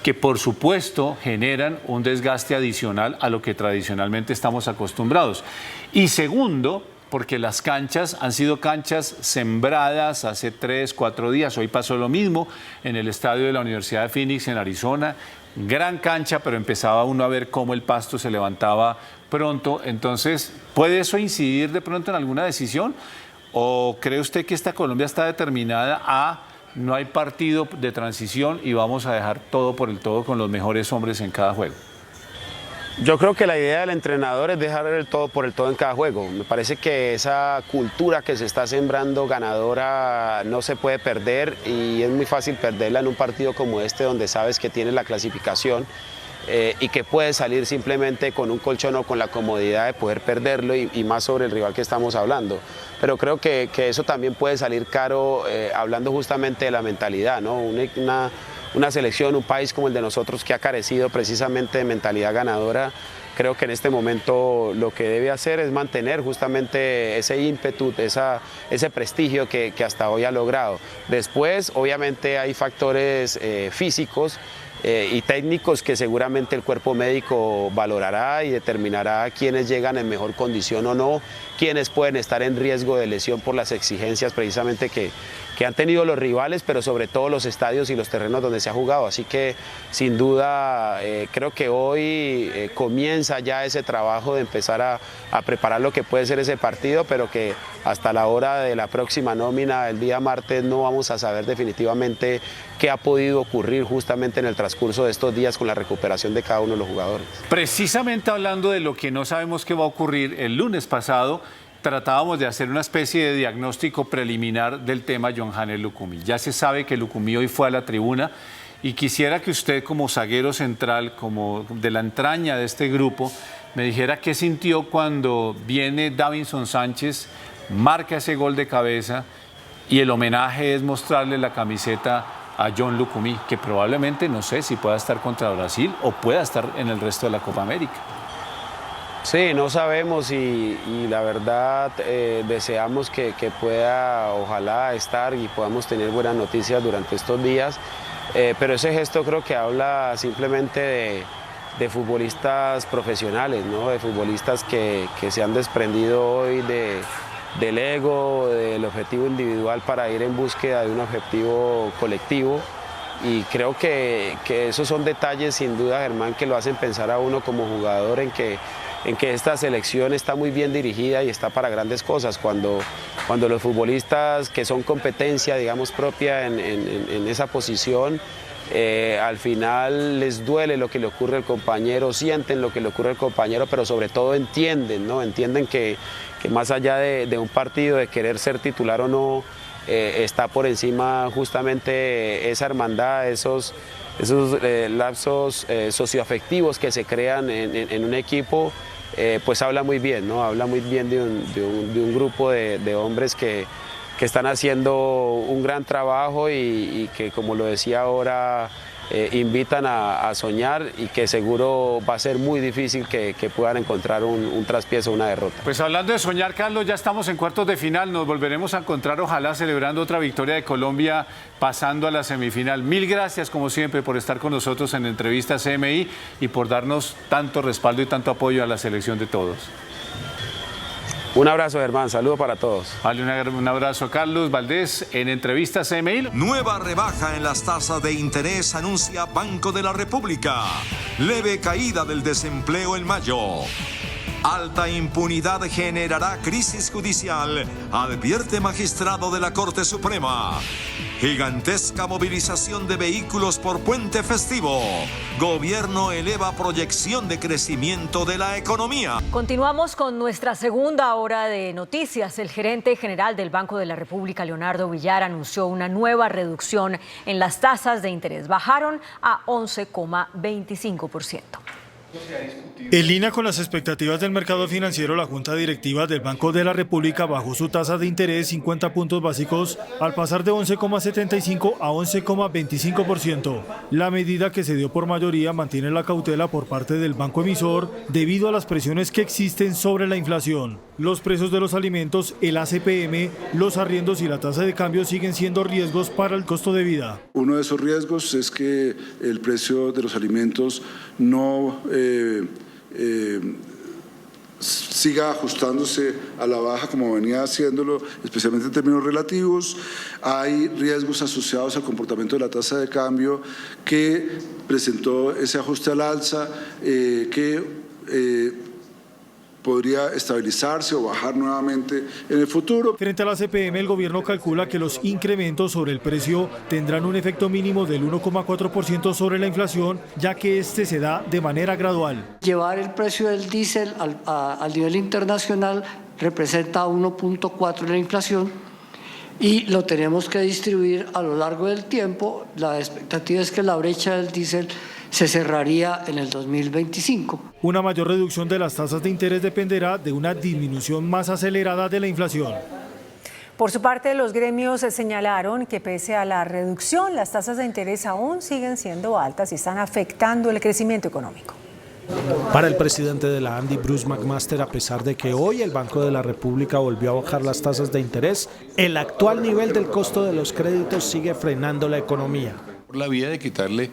que por supuesto generan un desgaste adicional a lo que tradicionalmente estamos acostumbrados. Y segundo, porque las canchas han sido canchas sembradas hace 3, 4 días. Hoy pasó lo mismo en el estadio de la Universidad de Phoenix en Arizona. Gran cancha, pero empezaba uno a ver cómo el pasto se levantaba pronto. Entonces, ¿puede eso incidir de pronto en alguna decisión? ¿O cree usted que esta Colombia está determinada a no hay partido de transición y vamos a dejar todo por el todo con los mejores hombres en cada juego? Yo creo que la idea del entrenador es dejar el todo por el todo en cada juego. Me parece que esa cultura que se está sembrando ganadora no se puede perder y es muy fácil perderla en un partido como este donde sabes que tienes la clasificación y que puedes salir simplemente con un colchón o con la comodidad de poder perderlo y más sobre el rival que estamos hablando. Pero creo que eso también puede salir caro hablando justamente de la mentalidad, ¿no? Una selección, un país como el de nosotros que ha carecido precisamente de mentalidad ganadora, creo que en este momento lo que debe hacer es mantener justamente ese ímpetu, ese prestigio que hasta hoy ha logrado. Después, obviamente, hay factores físicos y técnicos que seguramente el cuerpo médico valorará y determinará quiénes llegan en mejor condición o no, quiénes pueden estar en riesgo de lesión por las exigencias precisamente que han tenido los rivales, pero sobre todo los estadios y los terrenos donde se ha jugado. Así que sin duda creo que hoy comienza ya ese trabajo de empezar a preparar lo que puede ser ese partido, pero que hasta la hora de la próxima nómina, el día martes, no vamos a saber definitivamente qué ha podido ocurrir justamente en el transcurso de estos días con la recuperación de cada uno de los jugadores. Precisamente hablando de lo que no sabemos qué va a ocurrir, el lunes pasado tratábamos de hacer una especie de diagnóstico preliminar del tema Yohannes Lucumí. Ya se sabe que Lucumí hoy fue a la tribuna y quisiera que usted, como zaguero central, como de la entraña de este grupo, me dijera qué sintió cuando viene Davinson Sánchez, marca ese gol de cabeza y el homenaje es mostrarle la camiseta a John Lucumí, que probablemente, no sé si pueda estar contra Brasil o pueda estar en el resto de la Copa América. Sí, no sabemos y la verdad deseamos que pueda, ojalá, estar y podamos tener buenas noticias durante estos días, pero ese gesto creo que habla simplemente de futbolistas profesionales, ¿no? De futbolistas que se han desprendido hoy del ego, del objetivo individual para ir en búsqueda de un objetivo colectivo. Y creo que esos son detalles sin duda, Germán, que lo hacen pensar a uno como jugador en que esta selección está muy bien dirigida y está para grandes cosas. Cuando los futbolistas que son competencia, digamos, propia en esa posición, al final les duele lo que le ocurre al compañero, sienten lo que le ocurre al compañero, pero sobre todo entienden, ¿no? Entienden que más allá de un partido, de querer ser titular o no, está por encima justamente esa hermandad, esos lapsos socioafectivos que se crean en un equipo, pues habla muy bien, ¿no? Habla muy bien de un grupo de hombres que están haciendo un gran trabajo y que, como lo decía ahora, invitan a soñar y que seguro va a ser muy difícil que puedan encontrar un traspiés o una derrota. Pues hablando de soñar, Carlos, ya estamos en cuartos de final, nos volveremos a encontrar, ojalá celebrando otra victoria de Colombia, pasando a la semifinal. Mil gracias, como siempre, por estar con nosotros en Entrevista CMI y por darnos tanto respaldo y tanto apoyo a la selección de todos. Un abrazo, Germán. Saludos para todos. Vale, un abrazo, Carlos Valdés, en Entrevista CMI. Nueva rebaja en las tasas de interés anuncia Banco de la República. Leve caída del desempleo en mayo. Alta impunidad generará crisis judicial, advierte magistrado de la Corte Suprema. Gigantesca movilización de vehículos por puente festivo. Gobierno eleva proyección de crecimiento de la economía. Continuamos con nuestra segunda hora de noticias. El gerente general del Banco de la República, Leonardo Villar, anunció una nueva reducción en las tasas de interés. Bajaron a 11,25%. En línea con las expectativas del mercado financiero, la Junta Directiva del Banco de la República bajó su tasa de interés 50 puntos básicos al pasar de 11,75 a 11,25%. La medida, que se dio por mayoría, mantiene la cautela por parte del banco emisor debido a las presiones que existen sobre la inflación. Los precios de los alimentos, el ACPM, los arriendos y la tasa de cambio siguen siendo riesgos para el costo de vida. Uno de esos riesgos es que el precio de los alimentos no siga ajustándose a la baja como venía haciéndolo, especialmente en términos relativos. Hay riesgos asociados al comportamiento de la tasa de cambio que presentó ese ajuste al alza, que podría estabilizarse o bajar nuevamente en el futuro. Frente a la CPM, el gobierno calcula que los incrementos sobre el precio tendrán un efecto mínimo del 1,4% sobre la inflación, ya que este se da de manera gradual. Llevar el precio del diésel al nivel internacional representa 1,4% de la inflación y lo tenemos que distribuir a lo largo del tiempo. La expectativa es que la brecha del diésel se cerraría en el 2025. Una mayor reducción de las tasas de interés dependerá de una disminución más acelerada de la inflación. Por su parte, los gremios señalaron que pese a la reducción, las tasas de interés aún siguen siendo altas y están afectando el crecimiento económico. Para el presidente de la ANDI, Bruce McMaster, a pesar de que hoy el Banco de la República volvió a bajar las tasas de interés, el actual nivel del costo de los créditos sigue frenando la economía. Por la vía de quitarle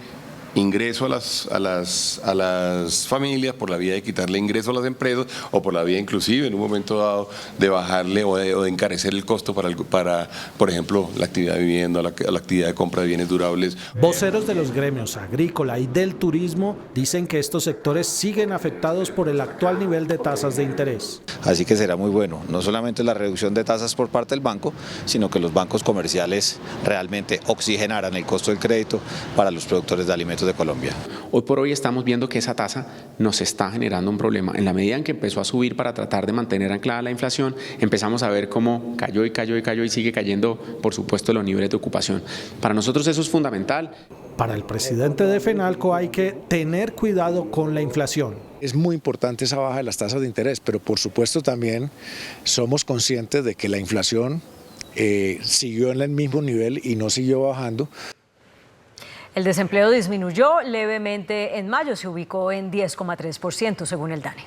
ingreso a las familias, por la vía de quitarle ingreso a las empresas o por la vía inclusive en un momento dado de bajarle o de encarecer el costo para por ejemplo, la actividad de vivienda, la actividad de compra de bienes durables. Voceros de los gremios agrícola y del turismo dicen que estos sectores siguen afectados por el actual nivel de tasas de interés. Así que será muy bueno, no solamente la reducción de tasas por parte del banco, sino que los bancos comerciales realmente oxigenaran el costo del crédito para los productores de alimentos de Colombia. Hoy por hoy estamos viendo que esa tasa nos está generando un problema. En la medida en que empezó a subir para tratar de mantener anclada la inflación, empezamos a ver cómo cayó y sigue cayendo, por supuesto, los niveles de ocupación. Para nosotros eso es fundamental. Para el presidente de FENALCO hay que tener cuidado con la inflación. Es muy importante esa baja de las tasas de interés, pero por supuesto también somos conscientes de que la inflación siguió en el mismo nivel y no siguió bajando. El desempleo disminuyó levemente en mayo, se ubicó en 10,3% según el DANE.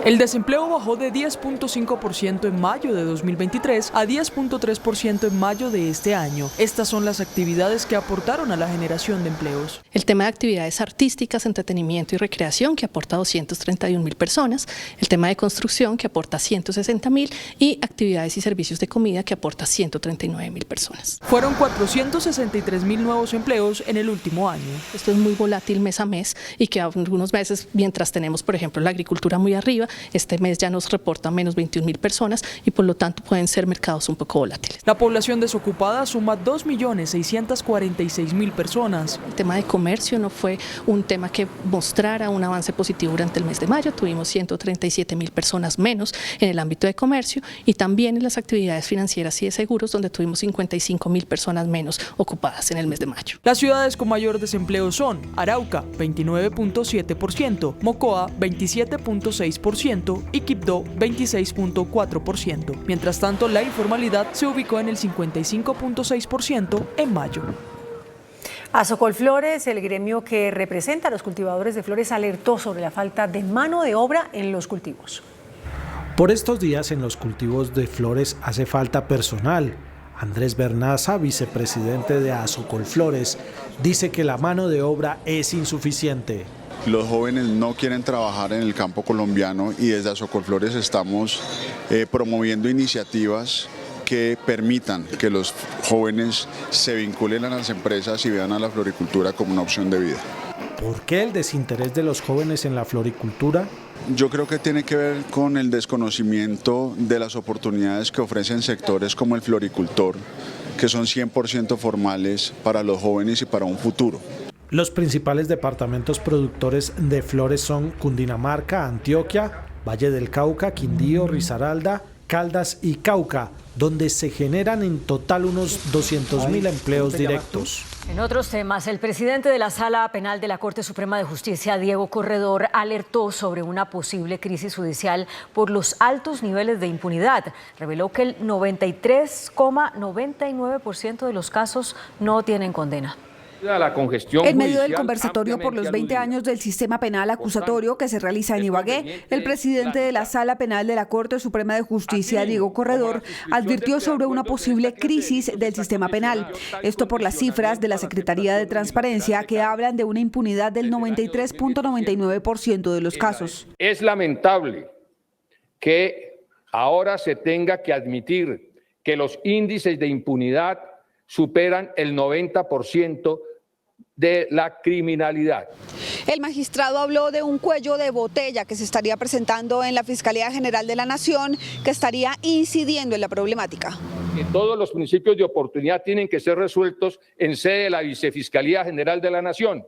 El desempleo bajó de 10,5% en mayo de 2023 a 10,3% en mayo de este año. Estas son las actividades que aportaron a la generación de empleos. El tema de actividades artísticas, entretenimiento y recreación, que aporta 231.000 personas. El tema de construcción, que aporta 160.000. Y actividades y servicios de comida, que aporta 139.000 personas. Fueron 463.000 nuevos empleos en el último año. Esto es muy volátil mes a mes y que algunos meses, mientras tenemos, por ejemplo, la agricultura muy arriba, este mes ya nos reporta menos 21.000 personas y por lo tanto pueden ser mercados un poco volátiles. La población desocupada suma 2.646.000 personas. El tema de comercio no fue un tema que mostrara un avance positivo durante el mes de mayo. Tuvimos 137.000 personas menos en el ámbito de comercio y también en las actividades financieras y de seguros, donde tuvimos 55.000 personas menos ocupadas en el mes de mayo. Las ciudades con mayor desempleo son Arauca, 29,7%, Mocoa, 27,6%, y Quibdó 26,4%. Mientras tanto, la informalidad se ubicó en el 55,6% en mayo. Azocolflores, el gremio que representa a los cultivadores de flores, alertó sobre la falta de mano de obra en los cultivos. Por estos días en los cultivos de flores hace falta personal. Andrés Bernaza, vicepresidente de Azocolflores, dice que la mano de obra es insuficiente. Los jóvenes no quieren trabajar en el campo colombiano y desde Azocolflores estamos promoviendo iniciativas que permitan que los jóvenes se vinculen a las empresas y vean a la floricultura como una opción de vida. ¿Por qué el desinterés de los jóvenes en la floricultura? Yo creo que tiene que ver con el desconocimiento de las oportunidades que ofrecen sectores como el floricultor, que son 100% formales para los jóvenes y para un futuro. Los principales departamentos productores de flores son Cundinamarca, Antioquia, Valle del Cauca, Quindío, Risaralda, Caldas y Cauca, donde se generan en total unos 200.000 empleos directos. En otros temas, el presidente de la Sala Penal de la Corte Suprema de Justicia, Diego Corredor, alertó sobre una posible crisis judicial por los altos niveles de impunidad. Reveló que el 93,99% de los casos no tienen condena. En medio del conversatorio por los 20 años del sistema penal acusatorio que se realiza en Ibagué, el presidente de la Sala Penal de la Corte Suprema de Justicia, Diego Corredor, advirtió sobre una posible crisis del sistema penal. Esto por las cifras de la Secretaría de Transparencia que hablan de una impunidad del 93,99% de los casos. Es lamentable que ahora se tenga que admitir que los índices de impunidad superan el 90% de la criminalidad. El magistrado habló de un cuello de botella que se estaría presentando en la Fiscalía General de la Nación, que estaría incidiendo en la problemática. Que todos los principios de oportunidad tienen que ser resueltos en sede de la Vicefiscalía General de la Nación,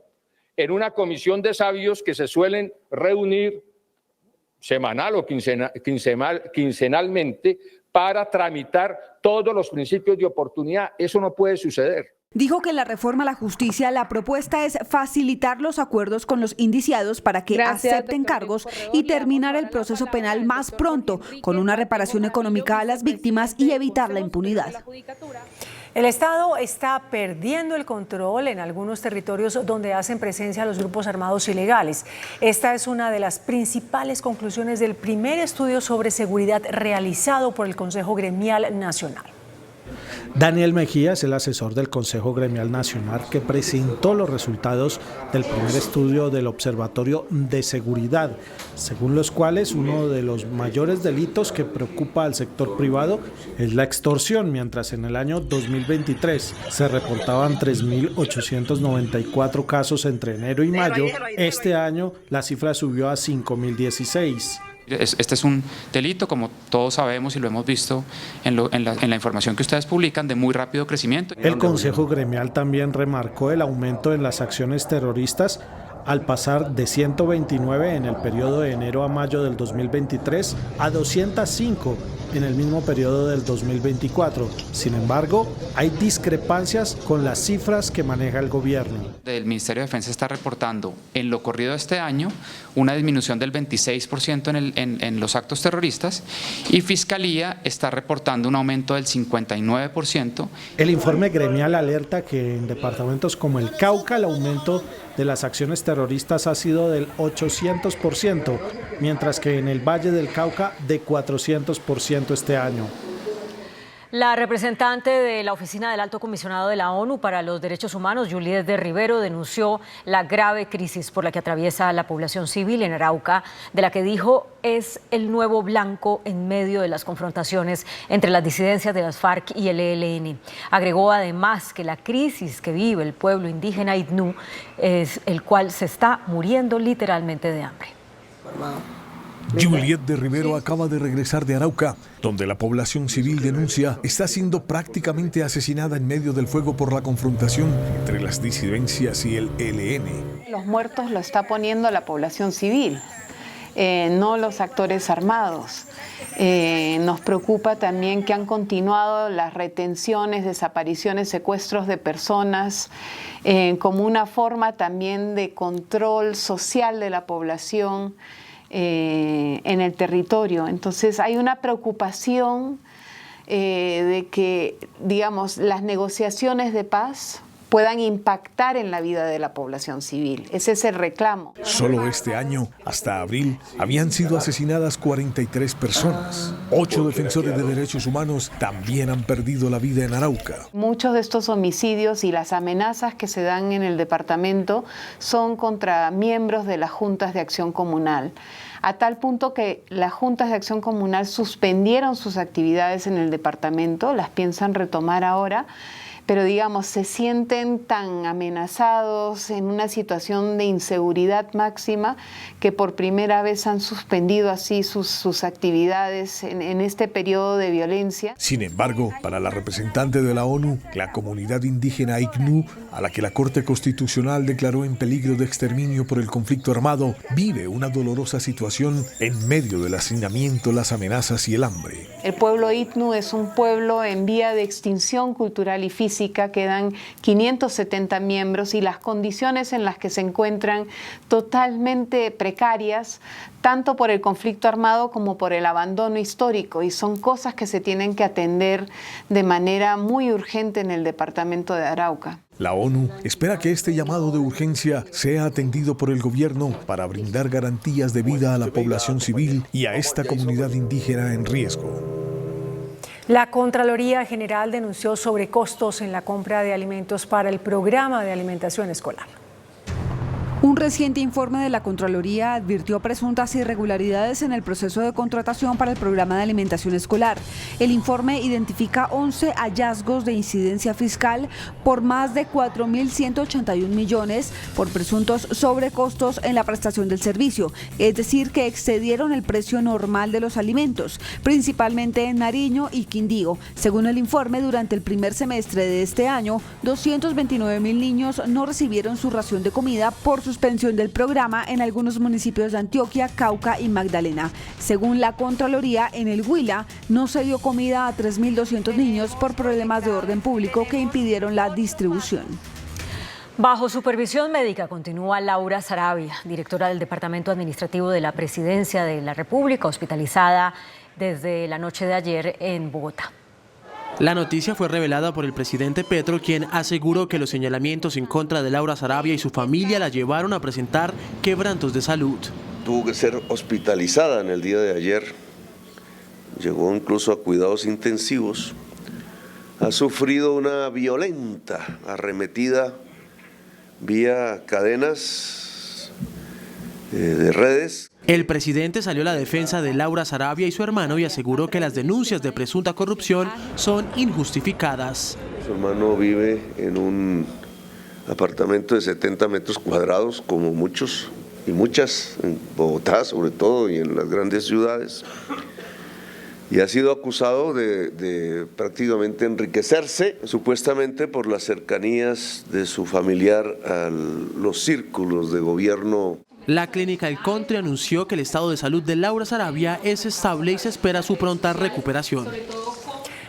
en una comisión de sabios que se suelen reunir semanal o quincenalmente para tramitar todos los principios de oportunidad. Eso no puede suceder. Dijo que en la reforma a la justicia la propuesta es facilitar los acuerdos con los indiciados para que acepten cargos y terminar el proceso penal más pronto, con una reparación económica a las víctimas y evitar la impunidad. El Estado está perdiendo el control en algunos territorios donde hacen presencia los grupos armados ilegales. Esta es una de las principales conclusiones del primer estudio sobre seguridad realizado por el Consejo Gremial Nacional. Daniel Mejía es el asesor del Consejo Gremial Nacional que presentó los resultados del primer estudio del Observatorio de Seguridad, según los cuales uno de los mayores delitos que preocupa al sector privado es la extorsión, mientras en el año 2023 se reportaban 3.894 casos entre enero y mayo. Este año la cifra subió a 5.016. Este es un delito, como todos sabemos y lo hemos visto en la información que ustedes publican, de muy rápido crecimiento. El Consejo Gremial también remarcó el aumento en las acciones terroristas al pasar de 129 en el periodo de enero a mayo del 2023 a 205 en el mismo periodo del 2024. Sin embargo, hay discrepancias con las cifras que maneja el gobierno. El Ministerio de Defensa está reportando en lo corrido de este año una disminución del 26% en los actos terroristas, y Fiscalía está reportando un aumento del 59%. El informe gremial alerta que en departamentos como el Cauca el aumento de las acciones terroristas ha sido del 800%, mientras que en el Valle del Cauca de 400% este año. La representante de la Oficina del Alto Comisionado de la ONU para los Derechos Humanos, Juliette de Rivero, denunció la grave crisis por la que atraviesa la población civil en Arauca, de la que dijo es el nuevo blanco en medio de las confrontaciones entre las disidencias de las FARC y el ELN. Agregó además que la crisis que vive el pueblo indígena Itnú es el cual se está muriendo literalmente de hambre. Juliette de Rivero acaba de regresar de Arauca, donde la población civil denuncia está siendo prácticamente asesinada en medio del fuego por la confrontación entre las disidencias y el ELN. Los muertos lo está poniendo la población civil, no los actores armados. Nos preocupa también que han continuado las retenciones, desapariciones, secuestros de personas como una forma también de control social de la población en el territorio. Entonces hay una preocupación de que, digamos, las negociaciones de paz puedan impactar en la vida de la población civil. Ese es el reclamo. Solo este año, hasta abril, habían sido asesinadas 43 personas. 8 defensores de derechos humanos también han perdido la vida en Arauca. Muchos de estos homicidios y las amenazas que se dan en el departamento son contra miembros de las juntas de acción comunal, a tal punto que las juntas de acción comunal suspendieron sus actividades en el departamento, las piensan retomar ahora, pero digamos, se sienten tan amenazados en una situación de inseguridad máxima que por primera vez han suspendido así sus actividades en este periodo de violencia. Sin embargo, para la representante de la ONU, la comunidad indígena Itnú, a la que la Corte Constitucional declaró en peligro de exterminio por el conflicto armado, vive una dolorosa situación en medio del hacinamiento, las amenazas y el hambre. El pueblo Itnú es un pueblo en vía de extinción cultural y física. Quedan 570 miembros y las condiciones en las que se encuentran totalmente precarias, tanto por el conflicto armado como por el abandono histórico, y son cosas que se tienen que atender de manera muy urgente en el departamento de Arauca. La ONU espera que este llamado de urgencia sea atendido por el gobierno para brindar garantías de vida a la población civil y a esta comunidad indígena en riesgo. La Contraloría General denunció sobrecostos en la compra de alimentos para el programa de alimentación escolar. Un Un reciente informe de la Contraloría advirtió presuntas irregularidades en el proceso de contratación para el programa de alimentación escolar. El informe identifica 11 hallazgos de incidencia fiscal por más de 4.181 millones por presuntos sobrecostos en la prestación del servicio, es decir, que excedieron el precio normal de los alimentos, principalmente en Nariño y Quindío. Según el informe, durante el primer semestre de este año, 229.000 niños no recibieron su ración de comida por suspensión del programa en algunos municipios de Antioquia, Cauca y Magdalena. Según la Contraloría, en el Huila no se dio comida a 3.200 niños por problemas de orden público que impidieron la distribución. Bajo supervisión médica continúa Laura Sarabia, directora del Departamento Administrativo de la Presidencia de la República, hospitalizada desde la noche de ayer en Bogotá. La noticia fue revelada por el presidente Petro, quien aseguró que los señalamientos en contra de Laura Sarabia y su familia la llevaron a presentar quebrantos de salud. Tuvo que ser hospitalizada en el día de ayer, llegó incluso a cuidados intensivos, ha sufrido una violenta arremetida vía cadenas de redes. El presidente salió a la defensa de Laura Sarabia y su hermano y aseguró que las denuncias de presunta corrupción son injustificadas. Su hermano vive en un apartamento de 70 metros cuadrados, como muchos y muchas, en Bogotá sobre todo y en las grandes ciudades, y ha sido acusado de prácticamente enriquecerse, supuestamente por las cercanías de su familiar a los círculos de gobierno. La clínica El Country anunció que el estado de salud de Laura Sarabia es estable y se espera su pronta recuperación.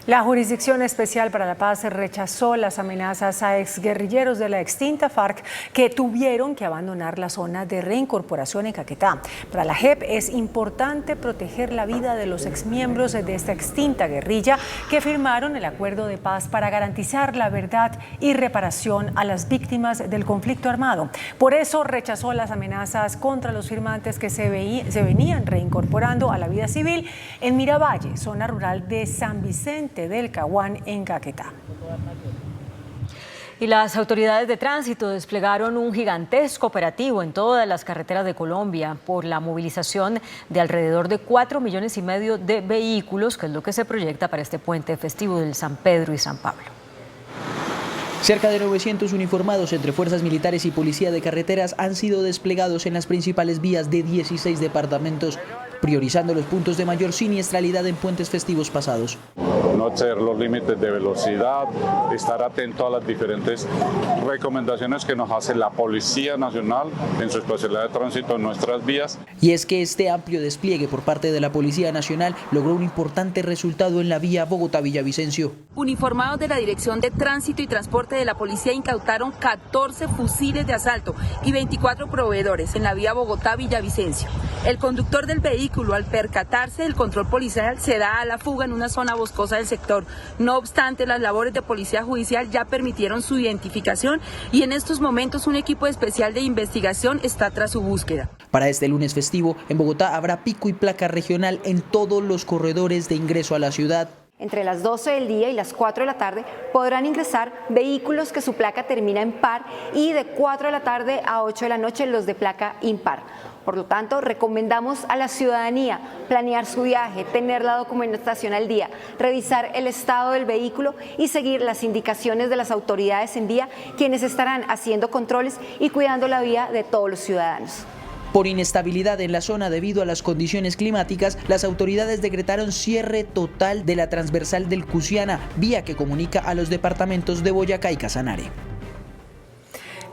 La Jurisdicción Especial para la Paz rechazó las amenazas a exguerrilleros de la extinta FARC que tuvieron que abandonar la zona de reincorporación en Caquetá. Para la JEP es importante proteger la vida de los exmiembros de esta extinta guerrilla que firmaron el acuerdo de paz para garantizar la verdad y reparación a las víctimas del conflicto armado. Por eso rechazó las amenazas contra los firmantes que se venían reincorporando a la vida civil en Miravalle, zona rural de San Vicente del Caguán en Caquetá. Y las autoridades de tránsito desplegaron un gigantesco operativo en todas las carreteras de Colombia por la movilización de alrededor de 4,5 millones de vehículos, que es lo que se proyecta para este puente festivo del San Pedro y San Pablo. Cerca de 900 uniformados entre fuerzas militares y policía de carreteras han sido desplegados en las principales vías de 16 departamentos, priorizando los puntos de mayor siniestralidad en puentes festivos pasados. No exceder los límites de velocidad, estar atento a las diferentes recomendaciones que nos hace la Policía Nacional en su especialidad de tránsito en nuestras vías. Y es que este amplio despliegue por parte de la Policía Nacional logró un importante resultado en la vía Bogotá-Villavicencio. Uniformados de la Dirección de Tránsito y Transporte de la Policía incautaron 14 fusiles de asalto y 24 proveedores en la vía Bogotá-Villavicencio. El conductor del vehículo, al percatarse del control policial, se da a la fuga en una zona boscosa del sector. No obstante, las labores de policía judicial ya permitieron su identificación y en estos momentos un equipo especial de investigación está tras su búsqueda. Para este lunes festivo, en Bogotá habrá pico y placa regional en todos los corredores de ingreso a la ciudad. Entre las 12 del día y las 4 de la tarde podrán ingresar vehículos que su placa termina en par y de 4 de la tarde a 8 de la noche los de placa impar. Por lo tanto, recomendamos a la ciudadanía planear su viaje, tener la documentación al día, revisar el estado del vehículo y seguir las indicaciones de las autoridades en vía, quienes estarán haciendo controles y cuidando la vía de todos los ciudadanos. Por inestabilidad en la zona debido a las condiciones climáticas, las autoridades decretaron cierre total de la transversal del Cusiana, vía que comunica a los departamentos de Boyacá y Casanare.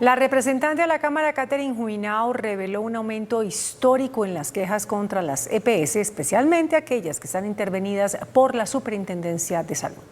La representante de la Cámara, Catherine Juinao, reveló un aumento histórico en las quejas contra las EPS, especialmente aquellas que están intervenidas por la Superintendencia de Salud.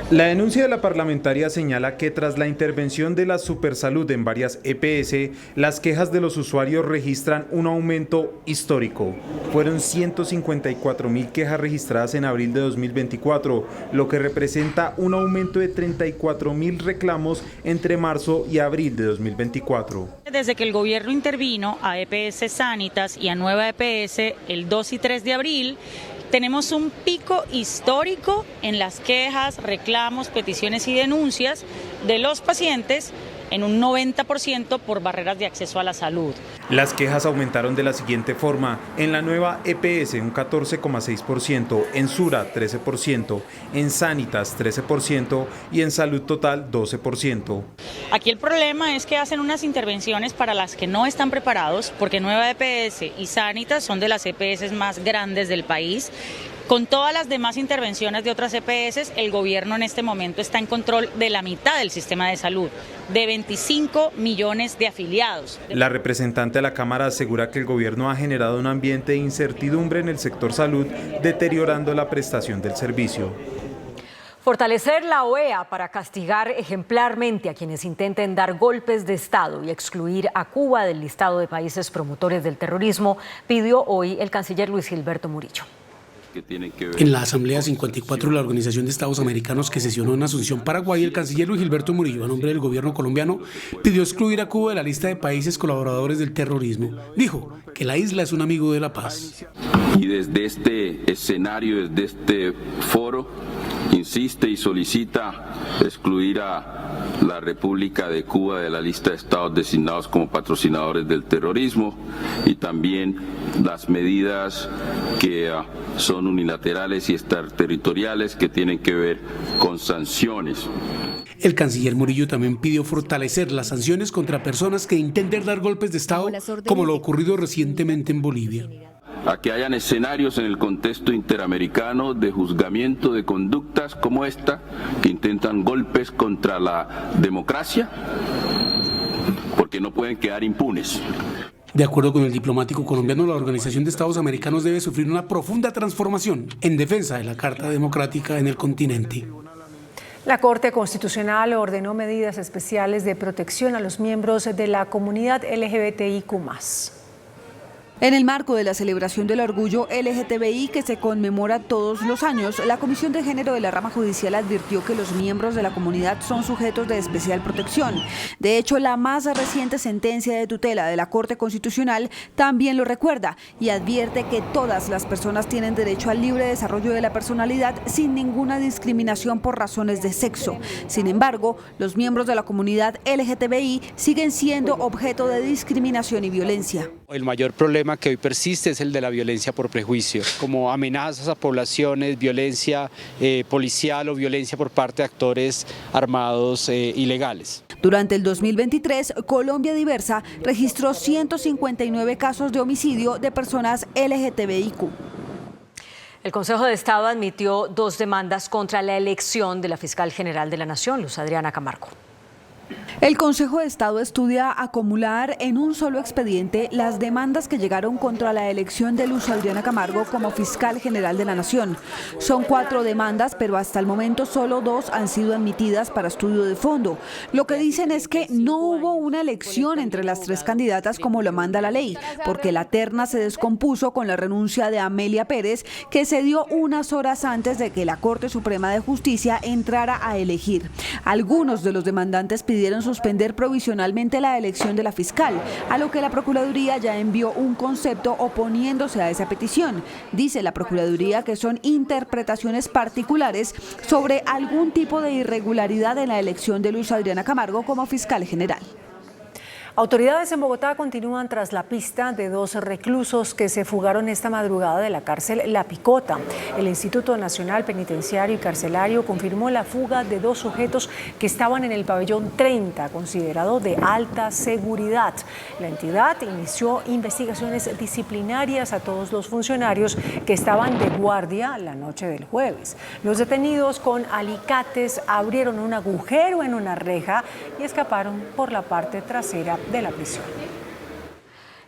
La denuncia de la parlamentaria señala que tras la intervención de la Supersalud en varias EPS, las quejas de los usuarios registran un aumento histórico. Fueron 154.000 quejas registradas en abril de 2024, lo que representa un aumento de 34.000 reclamos entre marzo y abril de 2024. Desde que el gobierno intervino a EPS Sanitas y a Nueva EPS el 2 y 3 de abril, tenemos un pico histórico en las quejas, reclamos, peticiones y denuncias de los pacientes en un 90% por barreras de acceso a la salud. Las quejas aumentaron de la siguiente forma: en la nueva EPS un 14,6%, en Sura 13%, en Sanitas 13% y en Salud Total 12%. Aquí el problema es que hacen unas intervenciones para las que no están preparados, porque Nueva EPS y Sanitas son de las EPS más grandes del país. Con todas las demás intervenciones de otras EPS, el gobierno en este momento está en control de la mitad del sistema de salud, de 25 millones de afiliados. La representante de la Cámara asegura que el gobierno ha generado un ambiente de incertidumbre en el sector salud, deteriorando la prestación del servicio. Fortalecer la OEA para castigar ejemplarmente a quienes intenten dar golpes de Estado y excluir a Cuba del listado de países promotores del terrorismo, pidió hoy el canciller Luis Gilberto Murillo. En la Asamblea 54 de la Organización de Estados Americanos que sesionó en Asunción, Paraguay, el canciller Luis Gilberto Murillo, a nombre del gobierno colombiano, pidió excluir a Cuba de la lista de países colaboradores del terrorismo. Dijo que la isla es un amigo de la paz. Y desde este escenario, desde este foro, insiste y solicita excluir a la República de Cuba de la lista de estados designados como patrocinadores del terrorismo y también las medidas que son unilaterales y extraterritoriales que tienen que ver con sanciones. El canciller Murillo también pidió fortalecer las sanciones contra personas que intenten dar golpes de Estado, como lo ocurrido recientemente en Bolivia. A que hayan escenarios en el contexto interamericano de juzgamiento de conductas como esta, que intentan golpes contra la democracia, porque no pueden quedar impunes. De acuerdo con el diplomático colombiano, la Organización de Estados Americanos debe sufrir una profunda transformación en defensa de la Carta Democrática en el continente. La Corte Constitucional ordenó medidas especiales de protección a los miembros de la comunidad LGBTIQ+. En el marco de la celebración del orgullo LGTBI que se conmemora todos los años, la Comisión de Género de la Rama Judicial advirtió que los miembros de la comunidad son sujetos de especial protección. De hecho, la más reciente sentencia de tutela de la Corte Constitucional también lo recuerda y advierte que todas las personas tienen derecho al libre desarrollo de la personalidad sin ninguna discriminación por razones de sexo. Sin embargo, los miembros de la comunidad LGTBI siguen siendo objeto de discriminación y violencia. El mayor problema que hoy persiste es el de la violencia por prejuicio, como amenazas a poblaciones, violencia policial o violencia por parte de actores armados ilegales. Durante el 2023, Colombia Diversa registró 159 casos de homicidio de personas LGTBIQ. El Consejo de Estado admitió 2 demandas contra la elección de la fiscal general de la Nación, Luz Adriana Camargo. El Consejo de Estado estudia acumular en un solo expediente las demandas que llegaron contra la elección de Luz Adriana Camargo como fiscal general de la Nación. Son 4 demandas, pero hasta el momento solo 2 han sido admitidas para estudio de fondo. Lo que dicen es que no hubo una elección entre las 3 candidatas como lo manda la ley, porque la terna se descompuso con la renuncia de Amelia Pérez, que se dio unas horas antes de que la Corte Suprema de Justicia entrara a elegir. Algunos de los demandantes pidieron suspender provisionalmente la elección de la fiscal, a lo que la Procuraduría ya envió un concepto oponiéndose a esa petición. Dice la Procuraduría que son interpretaciones particulares sobre algún tipo de irregularidad en la elección de Luz Adriana Camargo como fiscal general. Autoridades en Bogotá continúan tras la pista de 2 reclusos que se fugaron esta madrugada de la cárcel La Picota. El Instituto Nacional Penitenciario y Carcelario confirmó la fuga de 2 sujetos que estaban en el pabellón 30, considerado de alta seguridad. La entidad inició investigaciones disciplinarias a todos los funcionarios que estaban de guardia la noche del jueves. Los detenidos con alicates abrieron un agujero en una reja y escaparon por la parte trasera de la prisión.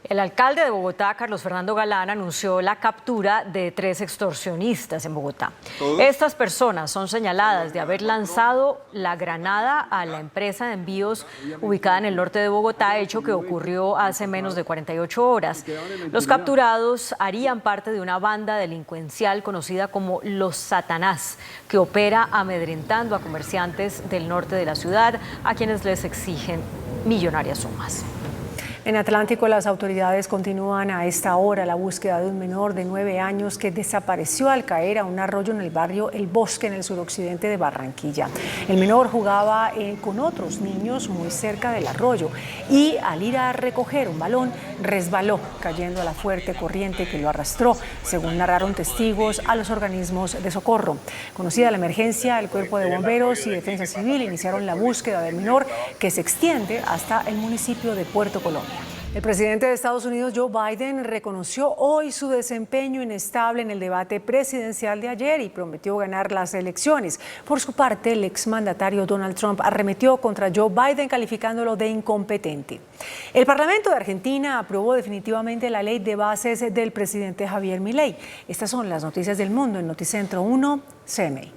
El alcalde de Bogotá, Carlos Fernando Galán, anunció la captura de 3 extorsionistas en Bogotá. Estas personas son señaladas de haber lanzado la granada a la empresa de envíos ubicada en el norte de Bogotá, hecho que ocurrió hace menos de 48 horas. Los capturados harían parte de una banda delincuencial conocida como Los Satanás, que opera amedrentando a comerciantes del norte de la ciudad, a quienes les exigen millonarias sumas. En Atlántico, las autoridades continúan a esta hora la búsqueda de un menor de 9 años que desapareció al caer a un arroyo en el barrio El Bosque, en el suroccidente de Barranquilla. El menor jugaba con otros niños muy cerca del arroyo y al ir a recoger un balón resbaló, cayendo a la fuerte corriente que lo arrastró, según narraron testigos a los organismos de socorro. Conocida la emergencia, el Cuerpo de Bomberos y Defensa Civil iniciaron la búsqueda del menor, que se extiende hasta el municipio de Puerto Colombia. El presidente de Estados Unidos, Joe Biden, reconoció hoy su desempeño inestable en el debate presidencial de ayer y prometió ganar las elecciones. Por su parte, el exmandatario Donald Trump arremetió contra Joe Biden, calificándolo de incompetente. El Parlamento de Argentina aprobó definitivamente la ley de bases del presidente Javier Milei. Estas son las noticias del mundo en Noticentro 1, CMI.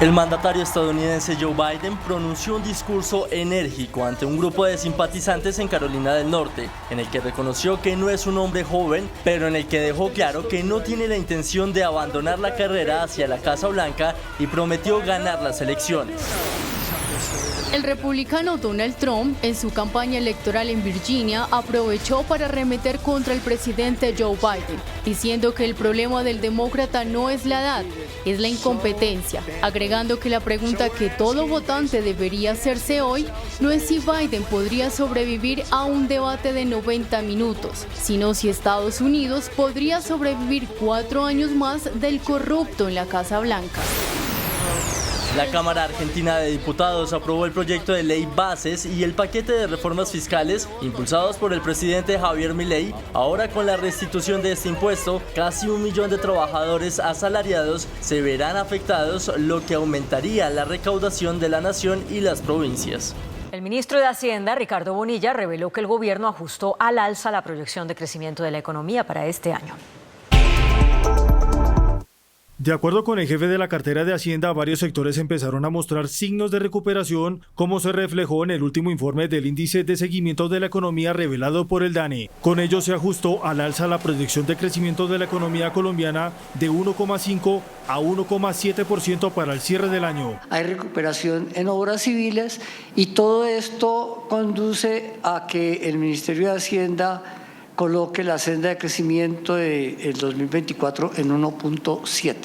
El mandatario estadounidense Joe Biden pronunció un discurso enérgico ante un grupo de simpatizantes en Carolina del Norte, en el que reconoció que no es un hombre joven, pero en el que dejó claro que no tiene la intención de abandonar la carrera hacia la Casa Blanca y prometió ganar las elecciones. El republicano Donald Trump, en su campaña electoral en Virginia, aprovechó para arremeter contra el presidente Joe Biden, diciendo que el problema del demócrata no es la edad, es la incompetencia, agregando que la pregunta que todo votante debería hacerse hoy no es si Biden podría sobrevivir a un debate de 90 minutos, sino si Estados Unidos podría sobrevivir 4 años más del corrupto en la Casa Blanca. La Cámara Argentina de Diputados aprobó el proyecto de ley Bases y el paquete de reformas fiscales impulsados por el presidente Javier Milei. Ahora, con la restitución de este impuesto, casi 1 millón de trabajadores asalariados se verán afectados, lo que aumentaría la recaudación de la nación y las provincias. El ministro de Hacienda, Ricardo Bonilla, reveló que el gobierno ajustó al alza la proyección de crecimiento de la economía para este año. De acuerdo con el jefe de la cartera de Hacienda, varios sectores empezaron a mostrar signos de recuperación, como se reflejó en el último informe del índice de seguimiento de la economía revelado por el DANE. Con ello se ajustó al alza la proyección de crecimiento de la economía colombiana de 1,5 a 1,7% para el cierre del año. Hay recuperación en obras civiles y todo esto conduce a que el Ministerio de Hacienda coloque la senda de crecimiento del 2024 en 1,7.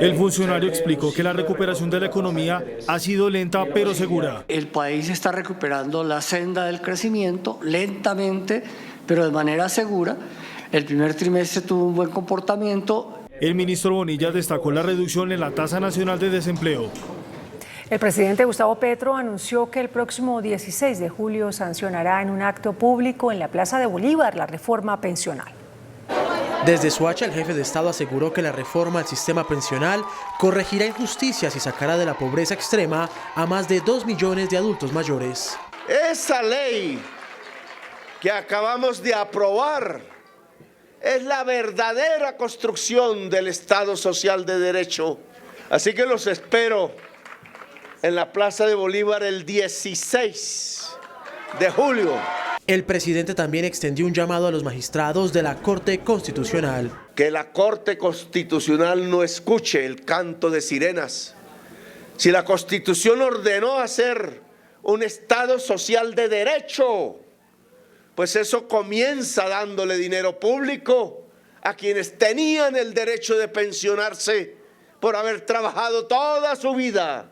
El funcionario explicó que la recuperación de la economía ha sido lenta pero segura. El país está recuperando la senda del crecimiento lentamente, pero de manera segura. El primer trimestre tuvo un buen comportamiento. El ministro Bonilla destacó la reducción en la tasa nacional de desempleo. El presidente Gustavo Petro anunció que el próximo 16 de julio sancionará en un acto público en la Plaza de Bolívar la reforma pensional. Desde Soacha, el jefe de Estado aseguró que la reforma al sistema pensional corregirá injusticias y sacará de la pobreza extrema a más de 2 millones de adultos mayores. Esa ley que acabamos de aprobar es la verdadera construcción del Estado social de derecho. Así que los espero en la Plaza de Bolívar el 16 de julio. El presidente también extendió un llamado a los magistrados de la Corte Constitucional. Que la Corte Constitucional no escuche el canto de sirenas. Si la Constitución ordenó hacer un Estado social de derecho, pues eso comienza dándole dinero público a quienes tenían el derecho de pensionarse por haber trabajado toda su vida.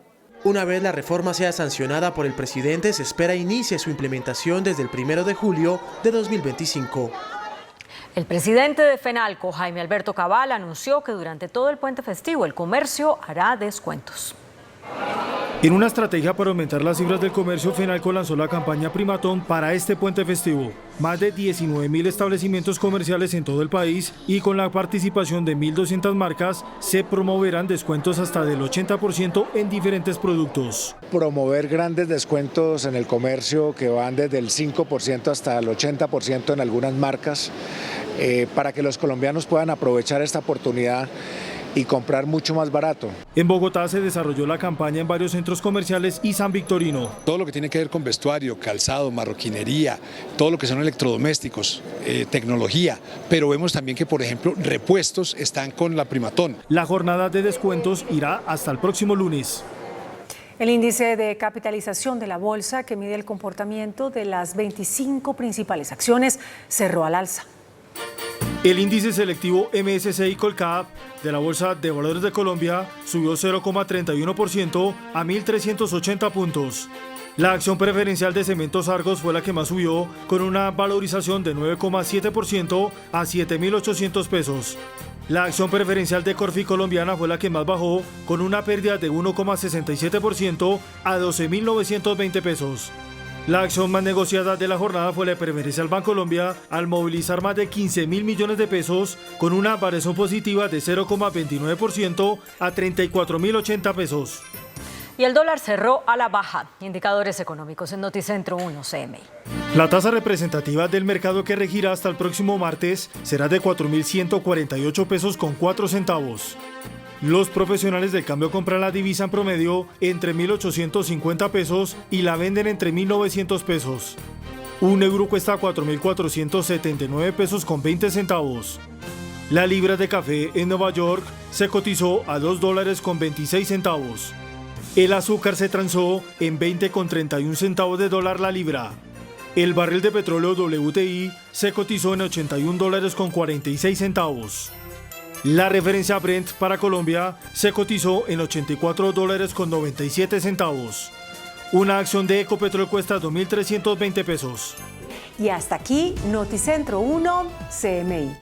Una vez la reforma sea sancionada por el presidente, se espera inicie su implementación desde el 1 de julio de 2025. El presidente de FENALCO, Jaime Alberto Cabal, anunció que durante todo el puente festivo el comercio hará descuentos. En una estrategia para aumentar las cifras del comercio, FENALCO lanzó la campaña Primatón para este puente festivo. Más de 19.000 establecimientos comerciales en todo el país y con la participación de 1.200 marcas se promoverán descuentos hasta del 80% en diferentes productos. Promover grandes descuentos en el comercio que van desde el 5% hasta el 80% en algunas marcas para que los colombianos puedan aprovechar esta oportunidad y comprar mucho más barato. En Bogotá se desarrolló la campaña en varios centros comerciales y San Victorino. Todo lo que tiene que ver con vestuario, calzado, marroquinería, todo lo que son electrodomésticos, tecnología, pero vemos también que, por ejemplo, repuestos están con la Primatón. La jornada de descuentos irá hasta el próximo lunes. El índice de capitalización de la bolsa, que mide el comportamiento de las 25 principales acciones, cerró al alza. El índice selectivo MSCI Colcap de la Bolsa de Valores de Colombia subió 0,31% a 1.380 puntos. La acción preferencial de Cementos Argos fue la que más subió, con una valorización de 9,7% a 7.800 pesos. La acción preferencial de Corfi Colombiana fue la que más bajó, con una pérdida de 1,67% a 12.920 pesos. La acción más negociada de la jornada fue la preferencial Bancolombia, al movilizar más de 15.000 millones de pesos, con una variación positiva de 0,29% a 34.080 pesos. Y el dólar cerró a la baja. Indicadores económicos en Noticentro 1 CMI. La tasa representativa del mercado, que regirá hasta el próximo martes, será de 4.148 pesos con 4 centavos. Los profesionales del cambio compran la divisa en promedio entre 1.850 pesos y la venden entre 1.900 pesos. Un euro cuesta 4.479 pesos con 20 centavos. La libra de café en Nueva York se cotizó a $2 con 26 centavos. El azúcar se transó en 20 con 31 centavos de dólar la libra. El barril de petróleo WTI se cotizó en $81 con 46 centavos. La referencia Brent para Colombia se cotizó en $84 con 97 centavos. Una acción de Ecopetrol cuesta 2.320 pesos. Y hasta aquí Noticentro 1 CMI.